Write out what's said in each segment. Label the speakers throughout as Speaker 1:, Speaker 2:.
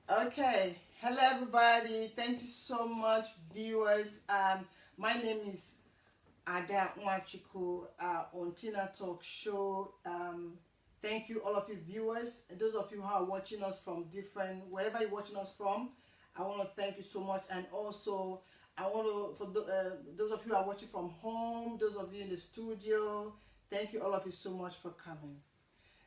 Speaker 1: Okay, hello everybody. Thank you so much, viewers. My name is Ada Nwachiko on Tina Talk Show. Thank you, all of you viewers, and those of you who are watching us from different wherever you're watching us from. I want to thank you so much, and also I want to those of you who are watching from home, those of you in the studio. Thank you, all of you, so much for coming.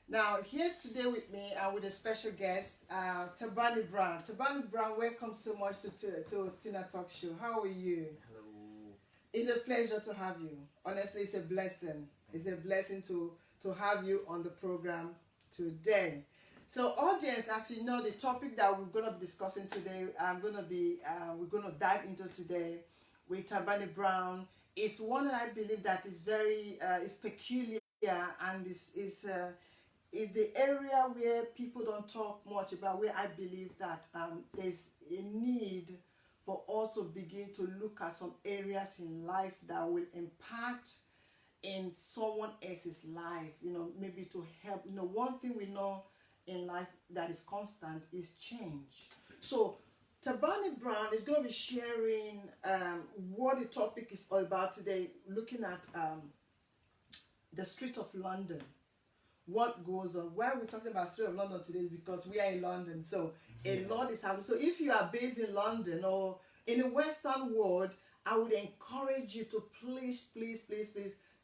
Speaker 1: Now, here today with me and with a special guest, Thabani Brown. Thabani Brown, welcome so much to Tina Talk Show. How are you?
Speaker 2: Hello.
Speaker 1: It's a pleasure to have you. Honestly, it's a blessing. It's a blessing to have you on the program today. So, audience, as you know, the topic that we're going to be discussing today, we're going to dive into today with Thabani Brown. It's one that I believe that is very, is peculiar and is the area where people don't talk much about, where I believe that there's a need for us to begin to look at some areas in life that will impact in someone else's life, maybe to help. One thing we know in life that is constant is change. So Thabani Brown is going to be sharing what the topic is all about today, looking at the street of London, what goes on. Why we're talking about Street of London today is because we are in London, so a lot is happening. So if you are based in London or in the Western world, I would encourage you to please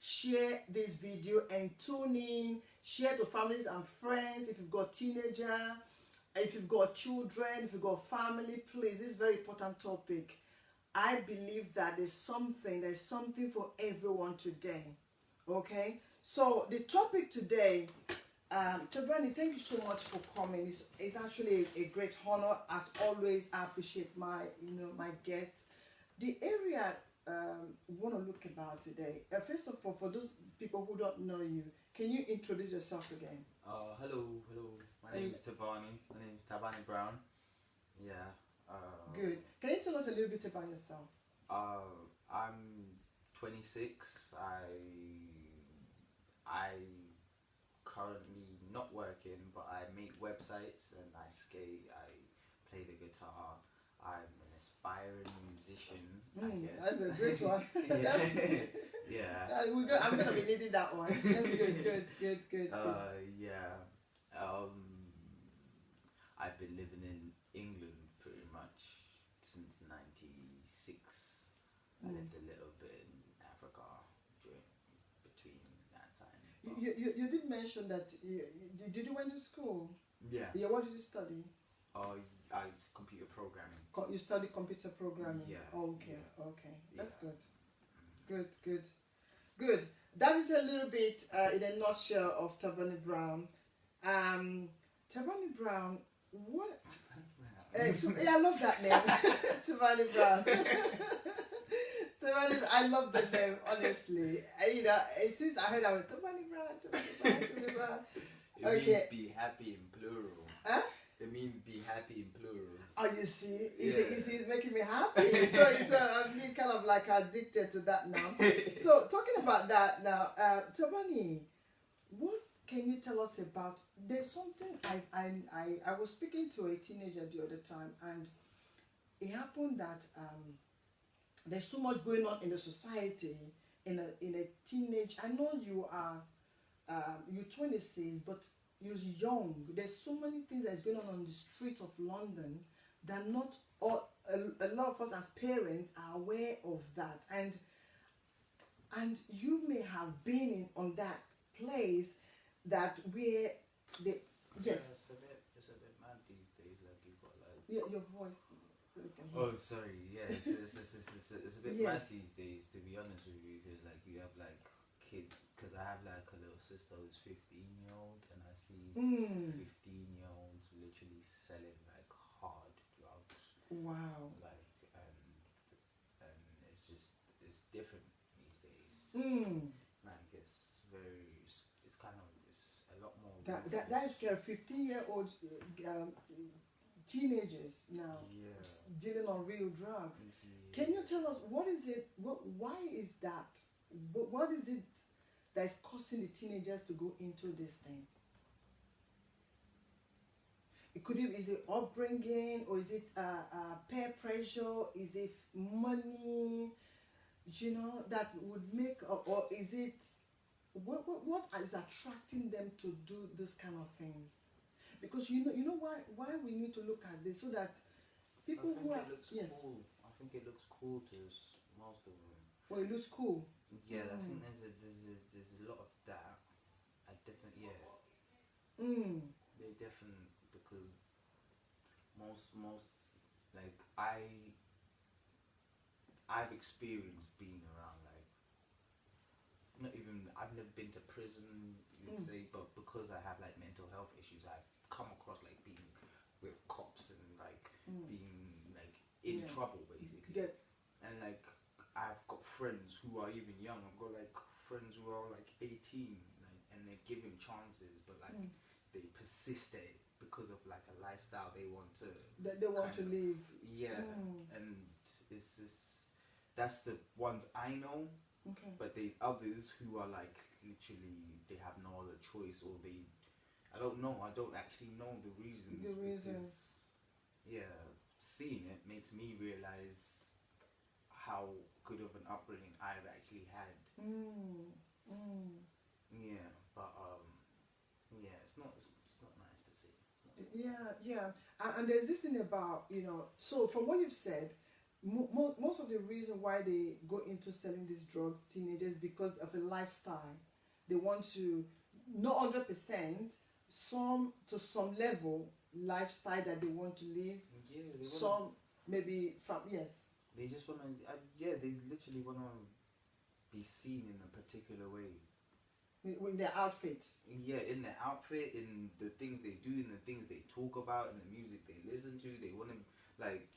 Speaker 1: share this video and tune in, share to families and friends. If you've got teenager, if you've got children, if you've got family, please, this is a very important topic. I believe that there's something for everyone today. Okay, so the topic today, Thabani, thank you so much for coming. It's actually a great honor. As always, I appreciate my guests. The area we want to look about today. First of all, for those people who don't know you, can you introduce yourself again?
Speaker 2: Hello. My name is Thabani. My name is Thabani Brown. Yeah.
Speaker 1: Good. Can you tell us a little bit about yourself?
Speaker 2: I'm 26. I currently not working, but I make websites and I skate. I play the guitar. I'm an aspiring musician. I guess.
Speaker 1: That's a great one. That's good.
Speaker 2: Yeah.
Speaker 1: I'm gonna be needing that one. That's good.
Speaker 2: Yeah. I've been living in England pretty much since '96. I lived a little bit in Africa between that time.
Speaker 1: You did mention that did you went to school?
Speaker 2: Yeah.
Speaker 1: Yeah. What did you study?
Speaker 2: I computer programming.
Speaker 1: You study computer programming.
Speaker 2: Yeah.
Speaker 1: Okay.
Speaker 2: Yeah.
Speaker 1: Okay. That's good. Good. That is a little bit in a nutshell of Thabani Brown. Thabani Brown. What? I love that name, Thabani Brown. Thabani, I love the name, honestly. Since I heard I was Thabani Brown.
Speaker 2: It means be happy in plural.
Speaker 1: Huh?
Speaker 2: It means be happy in plural.
Speaker 1: Oh, you see, it's making me happy. So I'm being kind of like addicted to that now. So talking about that now, Thabani, what can you tell us about? There's something I was speaking to a teenager the other time, and it happened that there's so much going on in the society in a teenage. I know you are you're 26, but you're young. There's so many things that's going on the streets of London that not all a lot of us as parents are aware of that, and you may have been on that place that where the yes.
Speaker 2: It's a bit mad these days. Like you've got like
Speaker 1: Your voice.
Speaker 2: Oh, sorry. Yeah, it's a bit mad these days, to be honest with you, because like you have like kids. Because I have like a little sister who's 15-year-old, and I see 15-year-olds literally selling like hard drugs.
Speaker 1: Wow.
Speaker 2: Like and it's different these days. Like it's kind of a lot more.
Speaker 1: That is scary. 15-year-old teenagers now dealing on real drugs. Can you tell us what is it? Why is that? What is it that is causing the teenagers to go into this thing? It could be, is it upbringing, or is it peer pressure? Is it money? You know, that would make, or is it what is attracting them to do this kind of things? Because you know why we need to look at this, so that people who are,
Speaker 2: it looks
Speaker 1: yes,
Speaker 2: cool. I think it looks cool to most of them.
Speaker 1: well, it looks cool.
Speaker 2: Yeah, I think there's a lot of that. I definitely, yeah, they definitely, because most like I've experienced being around, like, not even, I've never been to prison, you'd say, but because I have like mental health issues, I've come across like being with cops and like being like in trouble basically. And like I've got friends who are even young. I've got like friends who are like 18, like, and they're given chances, but like they persist at it because of like a lifestyle they want to.
Speaker 1: They want to live.
Speaker 2: Yeah, and it's just, that's the ones I know.
Speaker 1: Okay.
Speaker 2: But there's others who are like literally they have no other choice, or they, I don't know. I don't actually know the reasons.
Speaker 1: The reasons.
Speaker 2: Because, yeah, seeing it makes me realize how good of an upbringing I've actually had. Yeah, but yeah, it's not nice to see.
Speaker 1: Yeah. And there's this thing about, so from what you've said, most of the reason why they go into selling these drugs, teenagers, because of a lifestyle. They want to, not 100%, to some level, lifestyle that they want to live.
Speaker 2: Yeah,
Speaker 1: some maybe yes.
Speaker 2: They just want to, yeah, they literally want to be seen in a particular way.
Speaker 1: With their outfits.
Speaker 2: Yeah, in their outfit, in the things they do, in the things they talk about, in the music they listen to. They want to, like,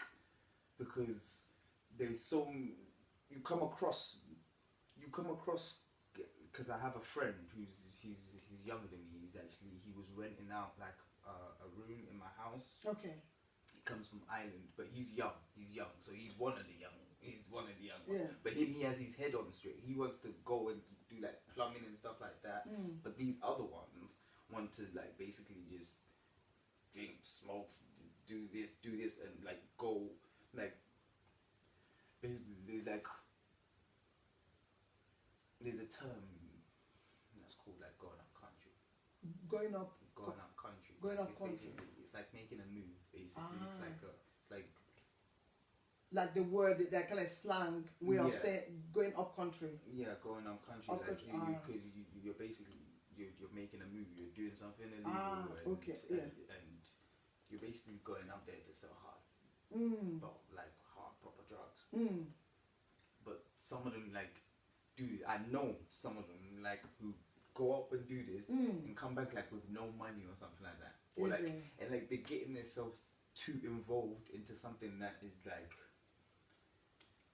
Speaker 2: because there's so, you come across, because I have a friend he's younger than me. He was renting out like a room in my house.
Speaker 1: Okay.
Speaker 2: He comes from Ireland, but he's young, so he's one of the young ones.
Speaker 1: Yeah.
Speaker 2: But he has his head on straight. He wants to go and do like plumbing and stuff like that. But these other ones want to like basically just drink, smoke, do this, and like go like basically like, there's a term that's called like going up country.
Speaker 1: Going up
Speaker 2: country.
Speaker 1: Going up
Speaker 2: It's
Speaker 1: country.
Speaker 2: It's like making a move basically. It's
Speaker 1: like the word, that kind of slang way of saying going up country.
Speaker 2: Yeah, going up country. Because you're basically you're making a move. You're doing something illegal. And you're basically going up there to sell hard, but like hard proper drugs. But some of them like dudes, I know some of them like who go up and do this and come back like with no money or something like that, or like, and like they're getting themselves too involved into something that is like,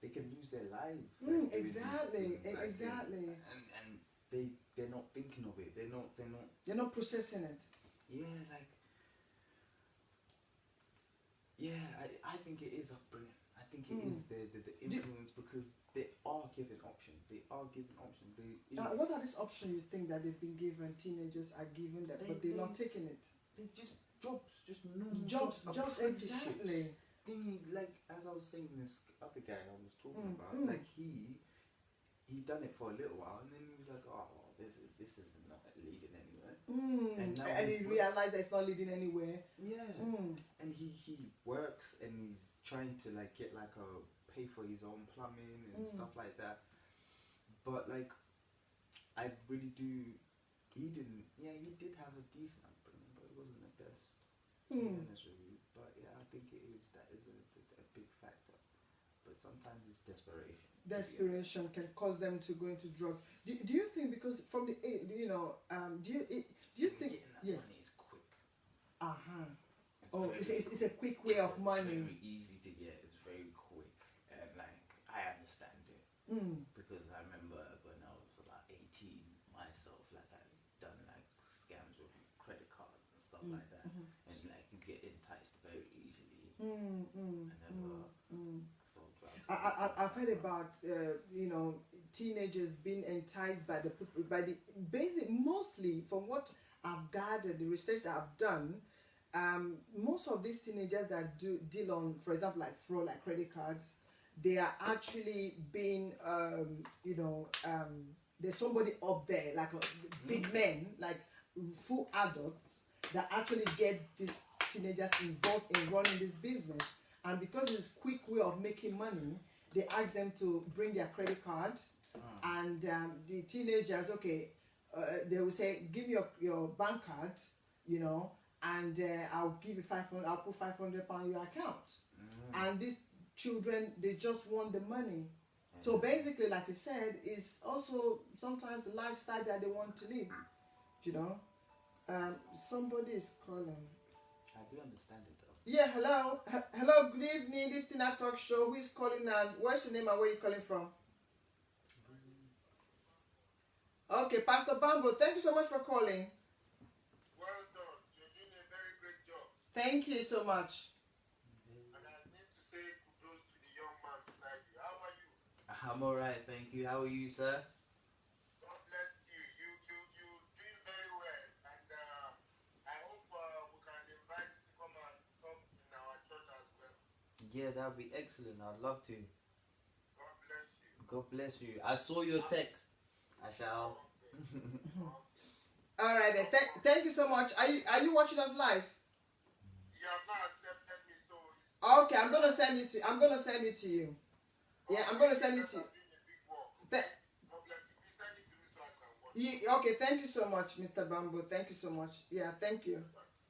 Speaker 2: they can lose their lives. Like,
Speaker 1: exactly.
Speaker 2: And they're not thinking of it. They're not
Speaker 1: processing it.
Speaker 2: Yeah, like, yeah, I think it is upbringing. I think it is the influence, because they are given options.
Speaker 1: What are these options you think that they've been given? Teenagers are given that, but they're not taking it.
Speaker 2: They're just jobs, just normal
Speaker 1: jobs, exactly.
Speaker 2: Thing is, like, as I was saying, this other guy I was talking about, like he done it for a little while, and then he was like, oh, this is not leading anywhere. And he realized that it's not leading anywhere. Yeah. And he works, and he's trying to like get like pay for his own plumbing and stuff like that. But like, I really do. He did have a decent upbringing, but it wasn't the best. To be honest with you. But yeah, I think that is a big factor. But sometimes it's desperation.
Speaker 1: Desperation can cause them to go into drugs. Do you think, because from the do you think
Speaker 2: getting that money is quick?
Speaker 1: It's a quick way of money.
Speaker 2: It's very easy to get. It's very quick, and like I understand it because I remember when I was about 18 myself, like I done like scams with credit cards and stuff like that, and like you get enticed very easily. I never sold drugs.
Speaker 1: I've heard about teenagers being enticed by the basic, mostly from what I've gathered, the research that I've done, most of these teenagers that do deal on, for example, like fraud, like credit cards, they are actually being, there's somebody up there, like a big men, like full adults, that actually get these teenagers involved in running this business. And because it's a quick way of making money, they ask them to bring their credit card, and the teenagers, okay, they will say, give me your bank card, and I'll give you 500. I'll put £500 in your account. And these children, they just want the money. So basically, like you said, it's also sometimes the lifestyle that they want to live. Somebody is calling.
Speaker 2: I do understand it though.
Speaker 1: Yeah, hello. Hello, good evening. This Tina Talk Show. Who is calling and what's your name and where are you calling from? Okay, Pastor Bambo, thank you so much for calling.
Speaker 3: Well done. You're doing a very great job.
Speaker 1: Thank you so much.
Speaker 3: And I need to say kudos to the young man beside you. How are you?
Speaker 2: I'm alright, thank you. How are you, sir?
Speaker 3: God bless you. You're doing very well. And I hope we can invite you to come and talk in our church as well.
Speaker 2: Yeah, that would be excellent. I'd love to.
Speaker 3: God bless you.
Speaker 2: God bless you. I saw your text. I shall.
Speaker 1: All right, then. Thank you so much. Are you watching us live?
Speaker 3: You have not accepted me, so it's
Speaker 1: Okay, I'm gonna send it to. I'm gonna send it to you. Yeah, I'm gonna send it to you.
Speaker 3: doing a big work. God bless you. Please send it to me so I can watch.
Speaker 1: Okay, thank you so much, Mr. Bambo. Thank you so much. Yeah, thank you.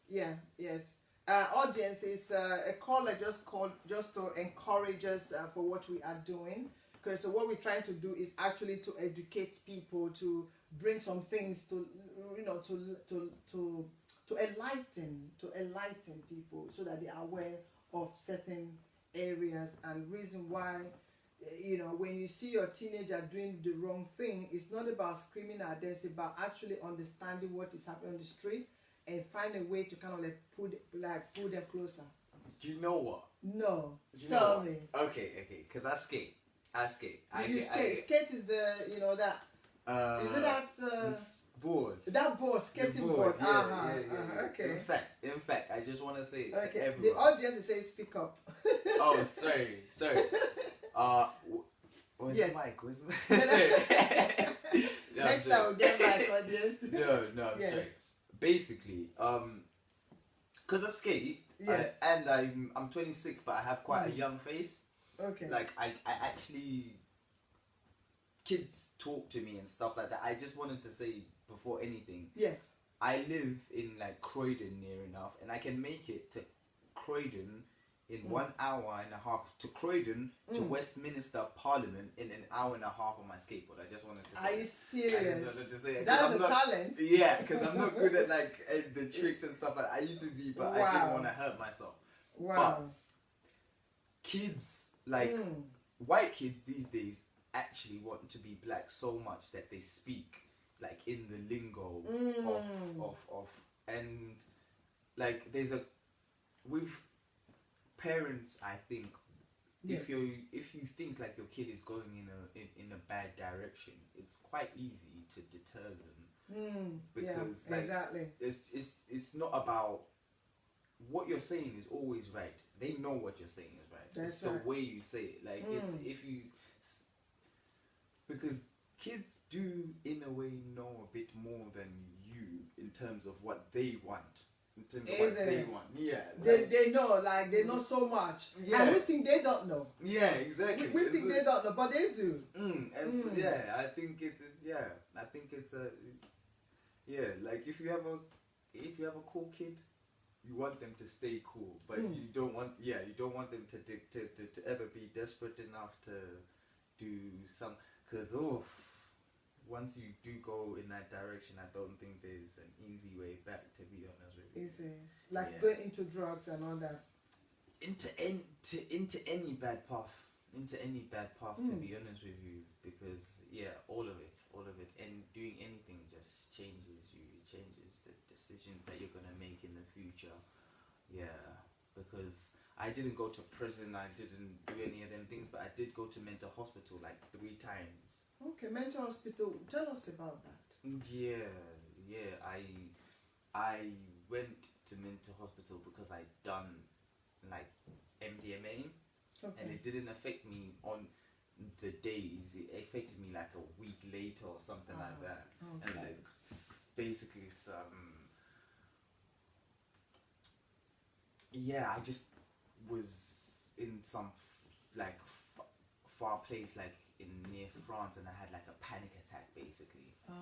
Speaker 1: Yeah, yes. Audience is a caller just called just to encourage us for what we are doing. Because what we're trying to do is actually to educate people, to bring some things to enlighten people so that they are aware of certain areas and reason why. When you see your teenager doing the wrong thing, it's not about screaming at them. It's about actually understanding what is happening on the street and find a way to kind of like pull them closer.
Speaker 2: Do you know what?
Speaker 1: No,
Speaker 2: Do you know
Speaker 1: tell
Speaker 2: what?
Speaker 1: me.
Speaker 2: Okay, because I skate.
Speaker 1: You skate. Skate is the that. Is it that?
Speaker 2: This board.
Speaker 1: That board, skating
Speaker 2: The
Speaker 1: board.
Speaker 2: Yeah.
Speaker 1: Okay.
Speaker 2: In fact, I just want to say it to
Speaker 1: Okay.
Speaker 2: everyone.
Speaker 1: The audience is saying speak up.
Speaker 2: Oh, sorry. Where's
Speaker 1: Yes.
Speaker 2: the mic? Where's the sorry. No,
Speaker 1: Next
Speaker 2: I'm
Speaker 1: time
Speaker 2: sorry.
Speaker 1: we'll get back audience.
Speaker 2: No, I'm
Speaker 1: Yes.
Speaker 2: sorry. Basically, because I skate,
Speaker 1: Yes.
Speaker 2: and I'm 26, but I have quite a young face.
Speaker 1: Okay.
Speaker 2: Like I actually, kids talk to me and stuff like that. I just wanted to say before anything,
Speaker 1: Yes.
Speaker 2: I live in like Croydon near enough, and I can make it to Croydon in 1 hour and a half, to Croydon to Westminster Parliament in an hour and a half on my skateboard. I just wanted to say
Speaker 1: Are you
Speaker 2: that. I
Speaker 1: serious?
Speaker 2: just wanted to say it, 'cause
Speaker 1: That's
Speaker 2: I'm
Speaker 1: a
Speaker 2: not-
Speaker 1: talent.
Speaker 2: Yeah, because I'm not good at like the tricks and stuff like that. I used to be, but I didn't
Speaker 1: Wow.
Speaker 2: want to hurt myself.
Speaker 1: Wow.
Speaker 2: Kids, like
Speaker 1: Mm.
Speaker 2: white kids these days, actually want to be black so much that they speak like in the lingo of and like there's a with parents, I think.
Speaker 1: Yes.
Speaker 2: If you think like your kid is going in a bad direction, it's quite easy to deter them. Because
Speaker 1: yeah,
Speaker 2: like,
Speaker 1: exactly.
Speaker 2: it's not about what you're saying is always right. They know what you're saying is right.
Speaker 1: That's
Speaker 2: it's
Speaker 1: right.
Speaker 2: the way you say it. Like it's if you because kids do in a way know a bit more than you in terms of what they want. In terms of what they want. Yeah.
Speaker 1: They know, like they know so much.
Speaker 2: Yeah.
Speaker 1: And we think they don't know.
Speaker 2: Yeah, exactly.
Speaker 1: We think they don't know, but they do.
Speaker 2: So, yeah, I think it's a like if you have a cool kid, you want them to stay cool, but you don't want them to ever be desperate enough to do some, because once you do go in that direction, I don't think there's an easy way back, to be honest with you.
Speaker 1: Easy. Like
Speaker 2: Yeah.
Speaker 1: going into drugs and all that.
Speaker 2: Into any bad path, to be honest with you, because all of it, and doing anything just changes you. It changes the decisions that you're gonna make in the future. Because I didn't go to prison, I didn't do any of them things, but I did go to mental hospital like 3 times.
Speaker 1: Okay, mental hospital. Tell us about that.
Speaker 2: I went to mental hospital because I'd done like MDMA, and
Speaker 1: Okay.
Speaker 2: it didn't affect me on the days. It affected me like a week later or something like that, and
Speaker 1: Okay.
Speaker 2: like basically some. Yeah, I just was in some like far place like in near France, and I had like a panic attack basically.
Speaker 1: Oh.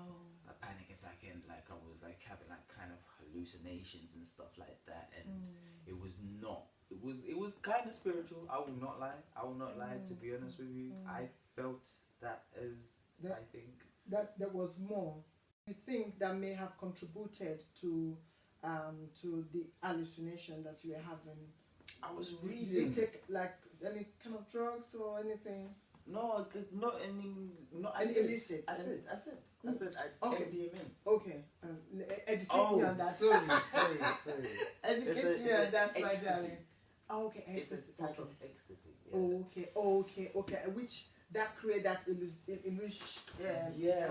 Speaker 2: A panic attack, and like I was like having like kind of hallucinations and stuff like that, and it was not. It was kind of spiritual. I will not lie. I will not lie. To be honest with you, I felt that as I think
Speaker 1: That was more. You think that may have contributed to the hallucination that you were having?
Speaker 2: I was
Speaker 1: Did you
Speaker 2: reading.
Speaker 1: take like any kind of drugs or anything?
Speaker 2: No, not any. Not I
Speaker 1: Any
Speaker 2: said.
Speaker 1: illicit?
Speaker 2: I said. I
Speaker 1: Okay.
Speaker 2: MDMA.
Speaker 1: Okay. Educate
Speaker 2: Oh,
Speaker 1: me on that.
Speaker 2: sorry.
Speaker 1: Educate me
Speaker 2: a
Speaker 1: on that, my
Speaker 2: ecstasy.
Speaker 1: darling. Okay,
Speaker 2: It's a
Speaker 1: ecstasy.
Speaker 2: type
Speaker 1: Okay.
Speaker 2: of ecstasy. Yeah.
Speaker 1: Okay. Which that create that illusion.
Speaker 2: Yeah.
Speaker 1: Yeah.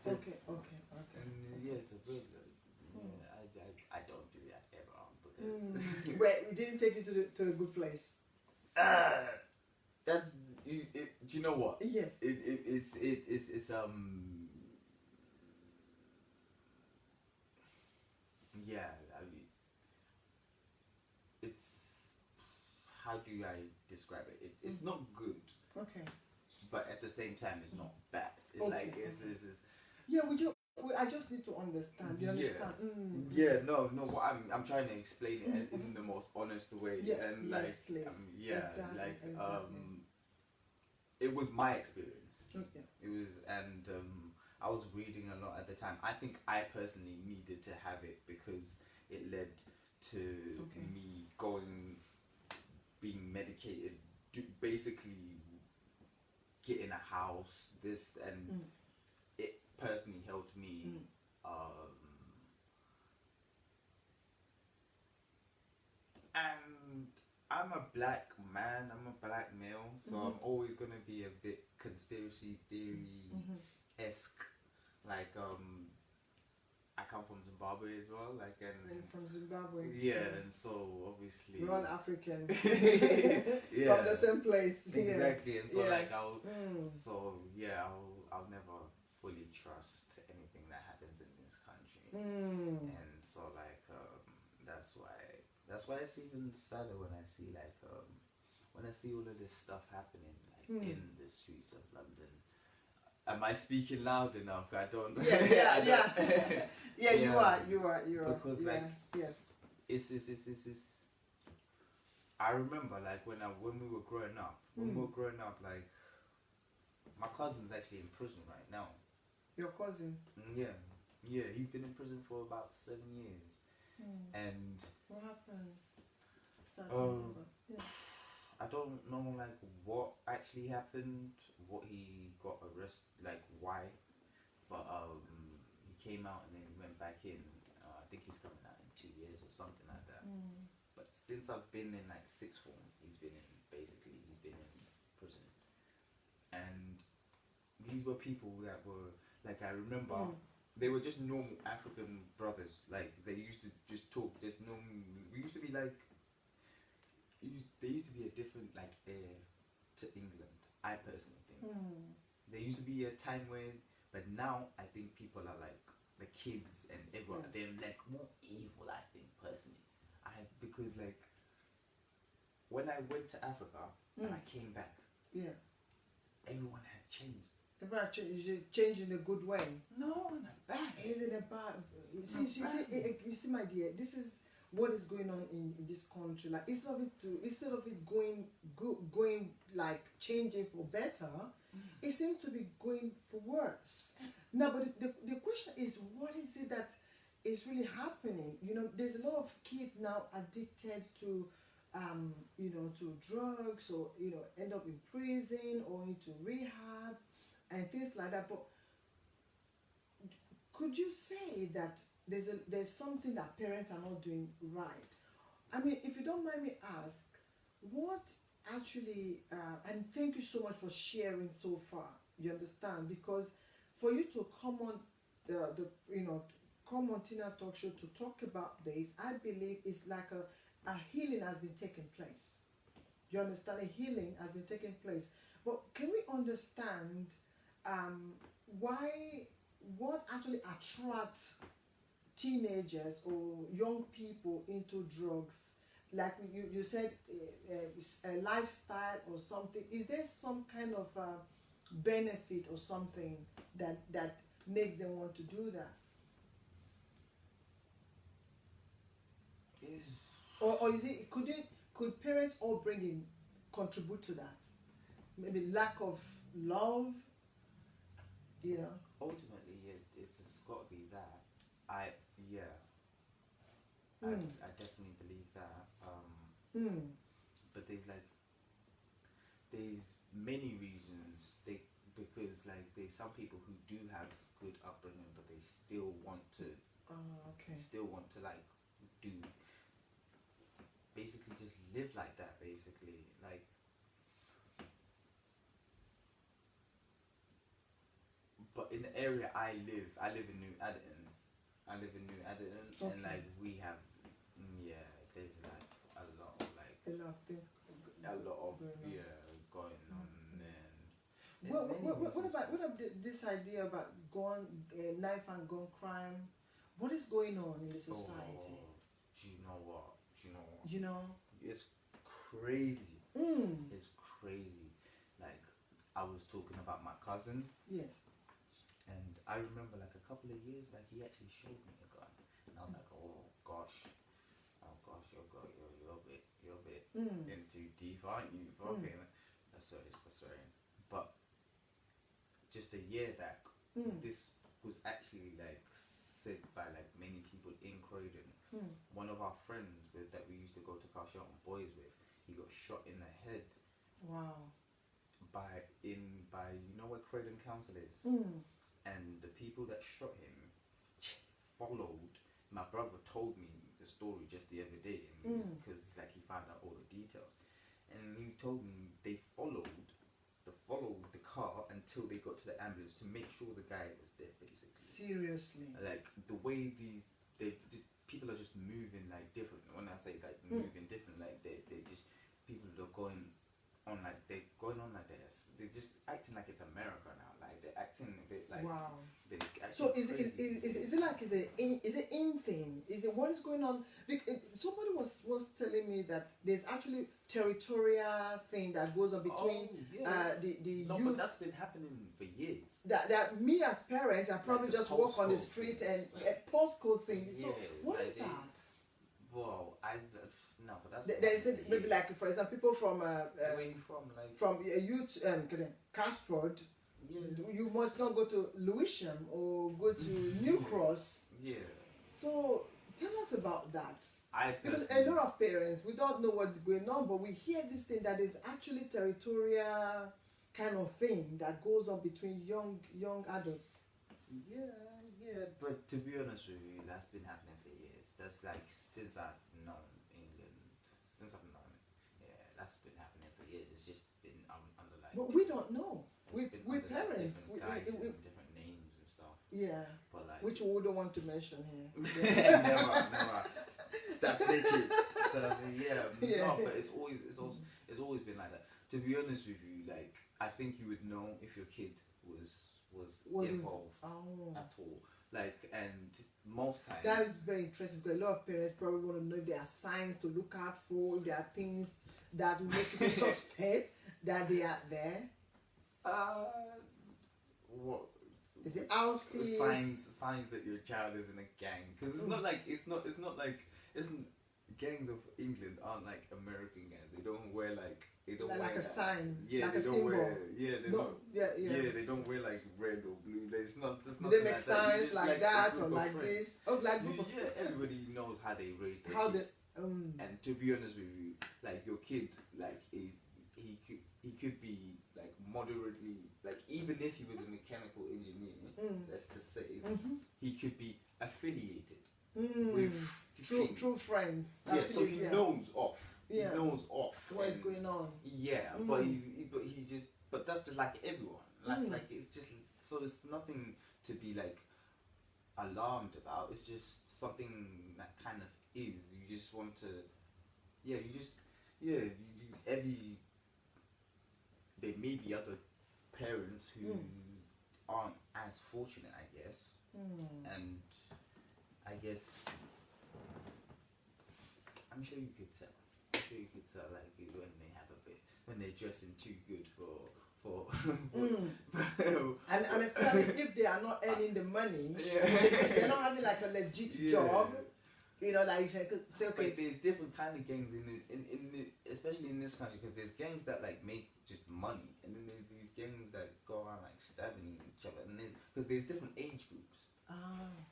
Speaker 2: Okay.
Speaker 1: Okay.
Speaker 2: And yeah, it's a good. Yeah, I don't do that ever because.
Speaker 1: Well, it didn't take you to a good place.
Speaker 2: That's do you know what?
Speaker 1: Yes.
Speaker 2: It's yeah. I mean, it's how do I describe it? It's not good,
Speaker 1: Okay.
Speaker 2: but at the same time, it's not bad. It's
Speaker 1: Okay,
Speaker 2: like it's
Speaker 1: Yeah, I just need to understand. You understand?
Speaker 2: Yeah, no. What I'm trying to explain it in the most honest way,
Speaker 1: Yeah,
Speaker 2: and
Speaker 1: yes,
Speaker 2: like,
Speaker 1: please. Exactly.
Speaker 2: it was my experience.
Speaker 1: Okay.
Speaker 2: It was, and I was reading a lot at the time. I think I personally needed to have it because it led to me being medicated, basically getting a house, this, and it personally helped me. And I'm a black man, I'm a black male, so I'm always gonna be a bit conspiracy theory esque. Like I come from Zimbabwe as well, like and
Speaker 1: From Zimbabwe.
Speaker 2: yeah, and so obviously
Speaker 1: We're all African.
Speaker 2: yeah,
Speaker 1: From the same place.
Speaker 2: exactly, and so
Speaker 1: Yeah.
Speaker 2: like I'll never fully trust anything that happens in this country, and so like that's why it's even sadder when I see like when I see all of this stuff happening like in the streets of London. Am I speaking loud enough? I don't.
Speaker 1: Yeah. Yeah, you are.
Speaker 2: Because like
Speaker 1: yes.
Speaker 2: It's. I remember like when we were growing up. Like my cousin's actually in prison right now.
Speaker 1: Your cousin.
Speaker 2: Yeah, he's been in prison for about 7 years. And
Speaker 1: what happened?
Speaker 2: I don't know like what actually happened, what he got arrested, like why, but he came out and then he went back in. I think he's coming out in 2 years or something like that. But since I've been in like sixth form, he's been in prison, and these were people that were like, I remember they were just normal African brothers. Like they used to just talk, just normal. We used to be like. There used to be a different like air to England. I personally think there used to be a time when, but now I think people are like the kids and everyone. They're like more evil. I think personally, because like when I went to Africa and I came back, everyone had changed.
Speaker 1: Everyone changed in a good way.
Speaker 2: No, not bad.
Speaker 1: Is it a bad? You see, my dear, this is what is going on in this country. Like instead of it going like changing for better, it seems to be going for worse. Now, but the question is, what is it that is really happening? You know, there's a lot of kids now addicted to to drugs, or end up in prison or into rehab and things like that. But could you say that there's something that parents are not doing right? I mean, if you don't mind me ask, what actually, and thank you so much for sharing so far, you understand, because for you to come on come on Tina Talk Show to talk about this, I believe it's like a healing has been taking place. You understand? A healing has been taking place. But can we understand why, what actually attracts teenagers or young people into drugs? Like you said, a lifestyle or something. Is there some kind of benefit or something that makes them want to do that? Or is it could parents all contribute to that? Maybe lack of love, you know.
Speaker 2: Ultimately, it's got to be that. Yeah, I definitely believe that. But there's many reasons. Because like there's some people who do have good upbringing, but they still want to. Still want to like do. Basically, just live like that. Basically, like. But in the area I live in New Addington. And like we have, there's like a lot of like
Speaker 1: A lot of things.
Speaker 2: Going on. And
Speaker 1: What about this idea about knife and gun crime? What is going on in the society?
Speaker 2: Do you know what?
Speaker 1: You know.
Speaker 2: It's crazy. It's crazy. Like I was talking about my cousin.
Speaker 1: Yes.
Speaker 2: And I remember like a couple of years back, he actually showed me a gun, and I was like, oh gosh, you're a bit in too deep, aren't you? Fucking, sorry. But just a year back, this was actually like said by like many people in Croydon. One of our friends that we used to go to Carshot Boys with, he got shot in the head.
Speaker 1: Wow.
Speaker 2: By you know where Croydon Council is. And the people that shot him followed. My brother told me the story just the other day, because like he found out all the details, and he told me they followed the car until they got to the ambulance to make sure the guy was dead. Basically,
Speaker 1: seriously,
Speaker 2: like the way the people are just moving like different. When I say like moving different, like they just people are going on like this. They're just acting like it's America now. Like they're acting a bit like.
Speaker 1: Wow.
Speaker 2: So
Speaker 1: is it like is it in thing? Is it what is going on? Somebody was telling me that there's actually territorial thing that goes on between the
Speaker 2: no,
Speaker 1: youth.
Speaker 2: but that's been happening for years.
Speaker 1: That me as parents, I probably
Speaker 2: like
Speaker 1: just walk on the street and postcode things. So what is that?
Speaker 2: Well, no, but that's.
Speaker 1: There is maybe like for example, people from
Speaker 2: where are you from? Like
Speaker 1: from a youth Catford.
Speaker 2: Yeah.
Speaker 1: You must not go to Lewisham or go to New Cross.
Speaker 2: Yeah.
Speaker 1: So tell us about that. Because a
Speaker 2: personally,
Speaker 1: lot of parents, we don't know what's going on, but we hear this thing that is actually territorial kind of thing that goes on between young adults.
Speaker 2: Yeah. But to be honest with you, that's been happening for years. That's like since I've known England. That's been happening for years. It's just been under like.
Speaker 1: But we don't know. We parents.
Speaker 2: Different guises and different names and stuff.
Speaker 1: Yeah.
Speaker 2: But like.
Speaker 1: Which we don't want to mention here.
Speaker 2: never. Stop snitching. No, but it's always been like that. To be honest with you, like I think you would know if your kid was involved at all. Like, and most times
Speaker 1: that is very interesting because a lot of parents probably want to know if there are signs to look out for, if there are things that will make people suspect that they are there.
Speaker 2: What?
Speaker 1: Is it outfits?
Speaker 2: Signs that your child is in a gang, because it's not like gangs of England aren't like American gangs. They don't wear like
Speaker 1: like a sign,
Speaker 2: yeah,
Speaker 1: like
Speaker 2: they
Speaker 1: a
Speaker 2: don't
Speaker 1: symbol.
Speaker 2: wear they don't wear like red or blue. There's not.
Speaker 1: They make signs like that or like this. Oh, like
Speaker 2: everybody knows how they raise their
Speaker 1: how
Speaker 2: kids. And to be honest with you, like your kid, like he could be like moderately, like even if he was a mechanical engineer, let's just say, he could be affiliated with
Speaker 1: true friends.
Speaker 2: Yeah, so he knows off.
Speaker 1: Yeah.
Speaker 2: He knows off
Speaker 1: what is going on.
Speaker 2: Yeah, but that's just like everyone. That's like it's just so it's nothing to be like alarmed about. It's just something that kind of is. You just want to, yeah. You just, yeah. Every there may be other parents who aren't as fortunate, I guess, and I guess I'm sure you could tell. I'm sure you could tell, like when they have a bit, when they're dressing too good for
Speaker 1: and especially if they are not earning the money,
Speaker 2: yeah.
Speaker 1: they're not having like a legit job. You know, like you could say, okay.
Speaker 2: But there's different kind of gangs especially in this country, because there's gangs that like make just money, and then there's these gangs that go around like stabbing each other, and because there's different age groups.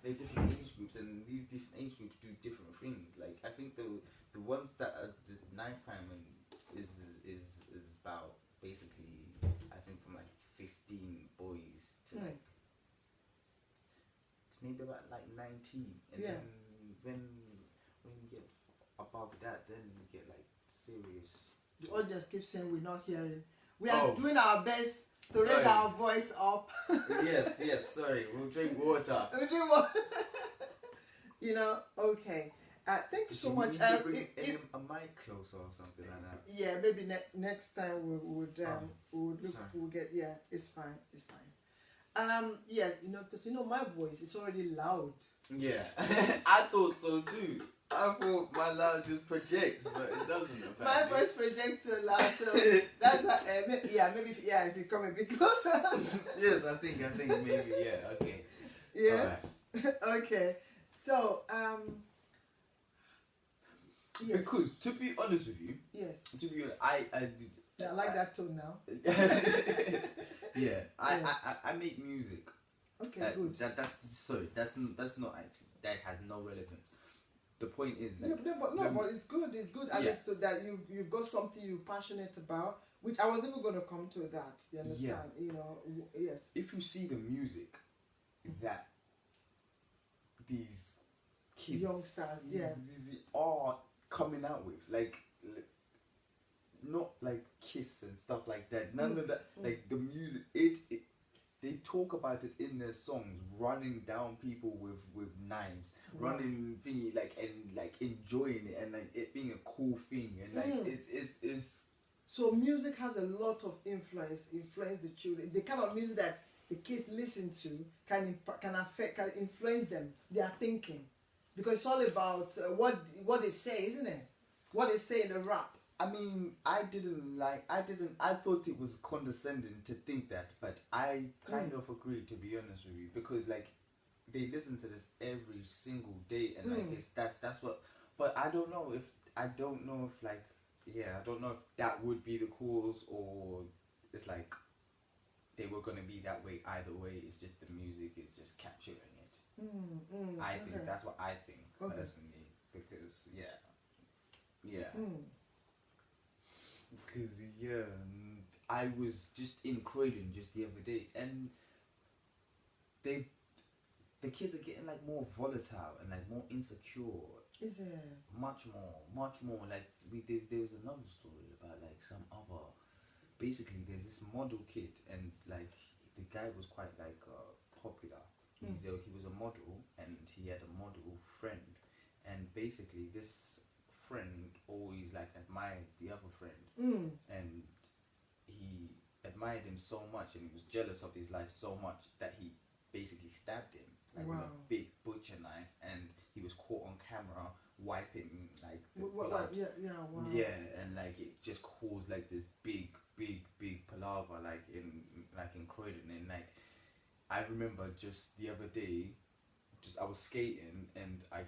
Speaker 2: There are different age groups, and these different age groups do different things. Like I think the ones that are this knife crime is about basically, I think from like 15 boys to like to maybe about like 19, and then when you get above that, then you get like serious.
Speaker 1: The audience keeps saying we're not hearing. We are doing our best to raise our voice up.
Speaker 2: yes, sorry. We'll drink water.
Speaker 1: We'll drink water. You know, okay. Thank you so much.
Speaker 2: A mic closer or something like that.
Speaker 1: Yeah, maybe next time we'll get, yeah, it's fine. Yes, you know, because my voice is already loud.
Speaker 2: Yeah, I thought so too. I thought my loud just projects, but it doesn't.
Speaker 1: My voice projects so loud, so that's why. Maybe if you come a bit closer.
Speaker 2: Yes, I think maybe okay.
Speaker 1: Yeah. Right. Okay. So yes.
Speaker 2: Because to be honest with you, I
Speaker 1: like that tone now.
Speaker 2: Yeah, I make music.
Speaker 1: Okay, good.
Speaker 2: That's not actually, that has no relevance. The point is
Speaker 1: that but it's good. It's good at least that you've got something you're passionate about, which I was even going to come to that. You understand? You know, yes.
Speaker 2: If you see the music that these kids,
Speaker 1: youngsters,
Speaker 2: these are coming out with, like not like Kiss and stuff like that. None of that. Like the music, they talk about it in their songs, running down people with knives, running thingy, and enjoying it, and like it being a cool thing, and like it's.
Speaker 1: So music has a lot of influence the children. The kind of music that the kids listen to can influence them, their thinking, because it's all about what they say, isn't it? What they say in the rap.
Speaker 2: I mean, I thought it was condescending to think that, but I kind of agreed, to be honest with you, because like they listen to this every single day, and like that's what. But I don't know if that would be the cause, or it's like they were gonna be that way either way. It's just the music is just capturing it. I think that's what I think personally, because because I was just in Croydon just the other day, and the kids are getting like more volatile and like more insecure.
Speaker 1: Is it?
Speaker 2: Much more. Like there was another story about like some other. Basically, there's this model kid, and like the guy was quite like popular. He was a model, and he had a model friend, and basically this friend always like admired the other friend, and he admired him so much, and he was jealous of his life so much that he basically stabbed him with a big butcher knife, and he was caught on camera wiping like the blood. And like it just caused like this big palaver like in Croydon, and like I remember just the other day, I was skating, and I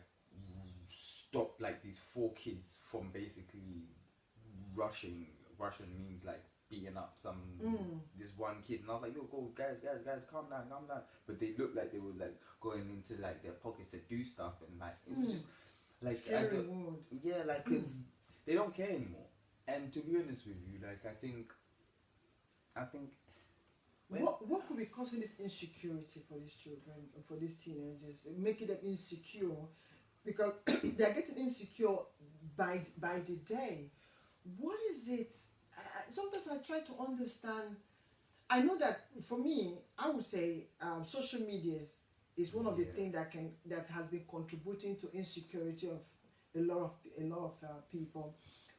Speaker 2: stopped like these 4 kids from basically rushing. Russian means like beating up this one kid, and I was like, yo, go guys, calm down. But they looked like they were like going into like their pockets to do stuff, and like it was just like
Speaker 1: scary
Speaker 2: like because they don't care anymore. And to be honest with you, like I think
Speaker 1: what could be causing this insecurity for these children, for these teenagers, making them insecure, because they're getting insecure by the day. What is it? Sometimes I try to understand. I know that for me, I would say social medias is one of the
Speaker 2: Yeah.
Speaker 1: things that has been contributing to insecurity of a lot of people.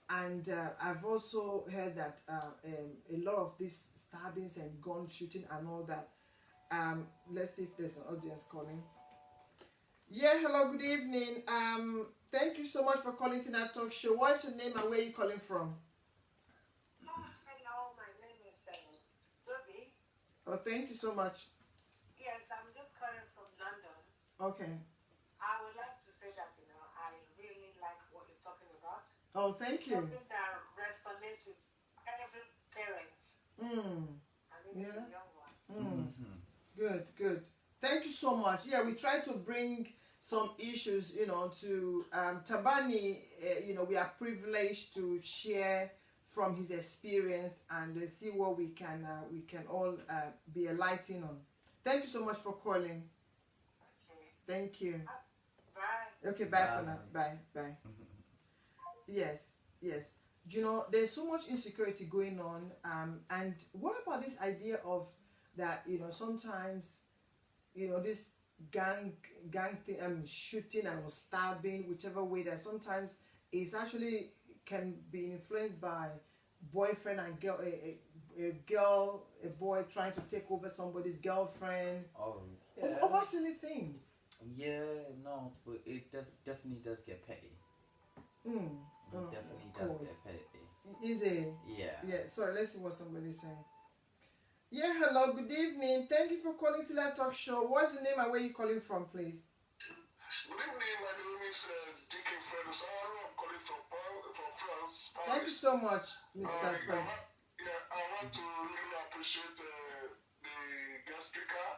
Speaker 1: And I've also heard that a lot of these stabbings and gun shooting and all that. Let's see if there's an audience calling. Yeah, hello, good evening. Thank you so much for calling Tina Talk Show. What's your name and where are you calling from?
Speaker 4: Hello, my name is Toby.
Speaker 1: Oh, thank you so much.
Speaker 4: Yes, I'm just calling from London.
Speaker 1: Okay.
Speaker 4: I would like to say that, I really like what you're talking about.
Speaker 1: Oh, thank you.
Speaker 4: Something that resonates with every parent, and even
Speaker 1: Yeah.
Speaker 4: the young one.
Speaker 1: Good, good. Thank you so much. Yeah, we try to bring some issues, to Thabani. We are privileged to share from his experience and see what we can all be enlightened on. Thank you so much for calling.
Speaker 4: Okay.
Speaker 1: Thank you.
Speaker 4: Bye.
Speaker 1: Okay, bye for
Speaker 2: Bye.
Speaker 1: now. Bye. Yes. There's so much insecurity going on. And what about this idea of that? Sometimes, this gang thing, shooting and stabbing, whichever way, that sometimes is actually can be influenced by boyfriend and girl, a boy trying to take over somebody's girlfriend,
Speaker 2: Oh, yeah.
Speaker 1: over silly things.
Speaker 2: Yeah, no, but it definitely does get petty. It definitely does get petty.
Speaker 1: Is it?
Speaker 2: Yeah.
Speaker 1: Sorry, let's see what somebody's saying. Yeah, hello, good evening. Thank you for calling to that talk show. What's your name and where are you calling from, please?
Speaker 3: Good evening, my name is Dickie Fredosaro. I'm calling from France, Paris.
Speaker 1: Thank you so much, Mr. Fred.
Speaker 3: I want to really appreciate the guest speaker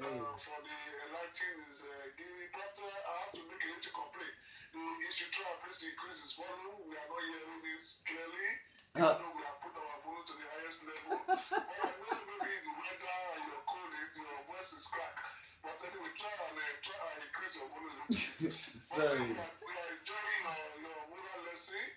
Speaker 3: for the enlightening is giving, but I have to make a little complaint. He should try and please increase his volume. We are not hearing this clearly. Even though we have put our volume to the highest level. But I know maybe the weather and your cold, your voice is cracked. But anyway, try and increase your volume a little bit.
Speaker 2: Sorry.
Speaker 3: But we are enjoying your moral lesson,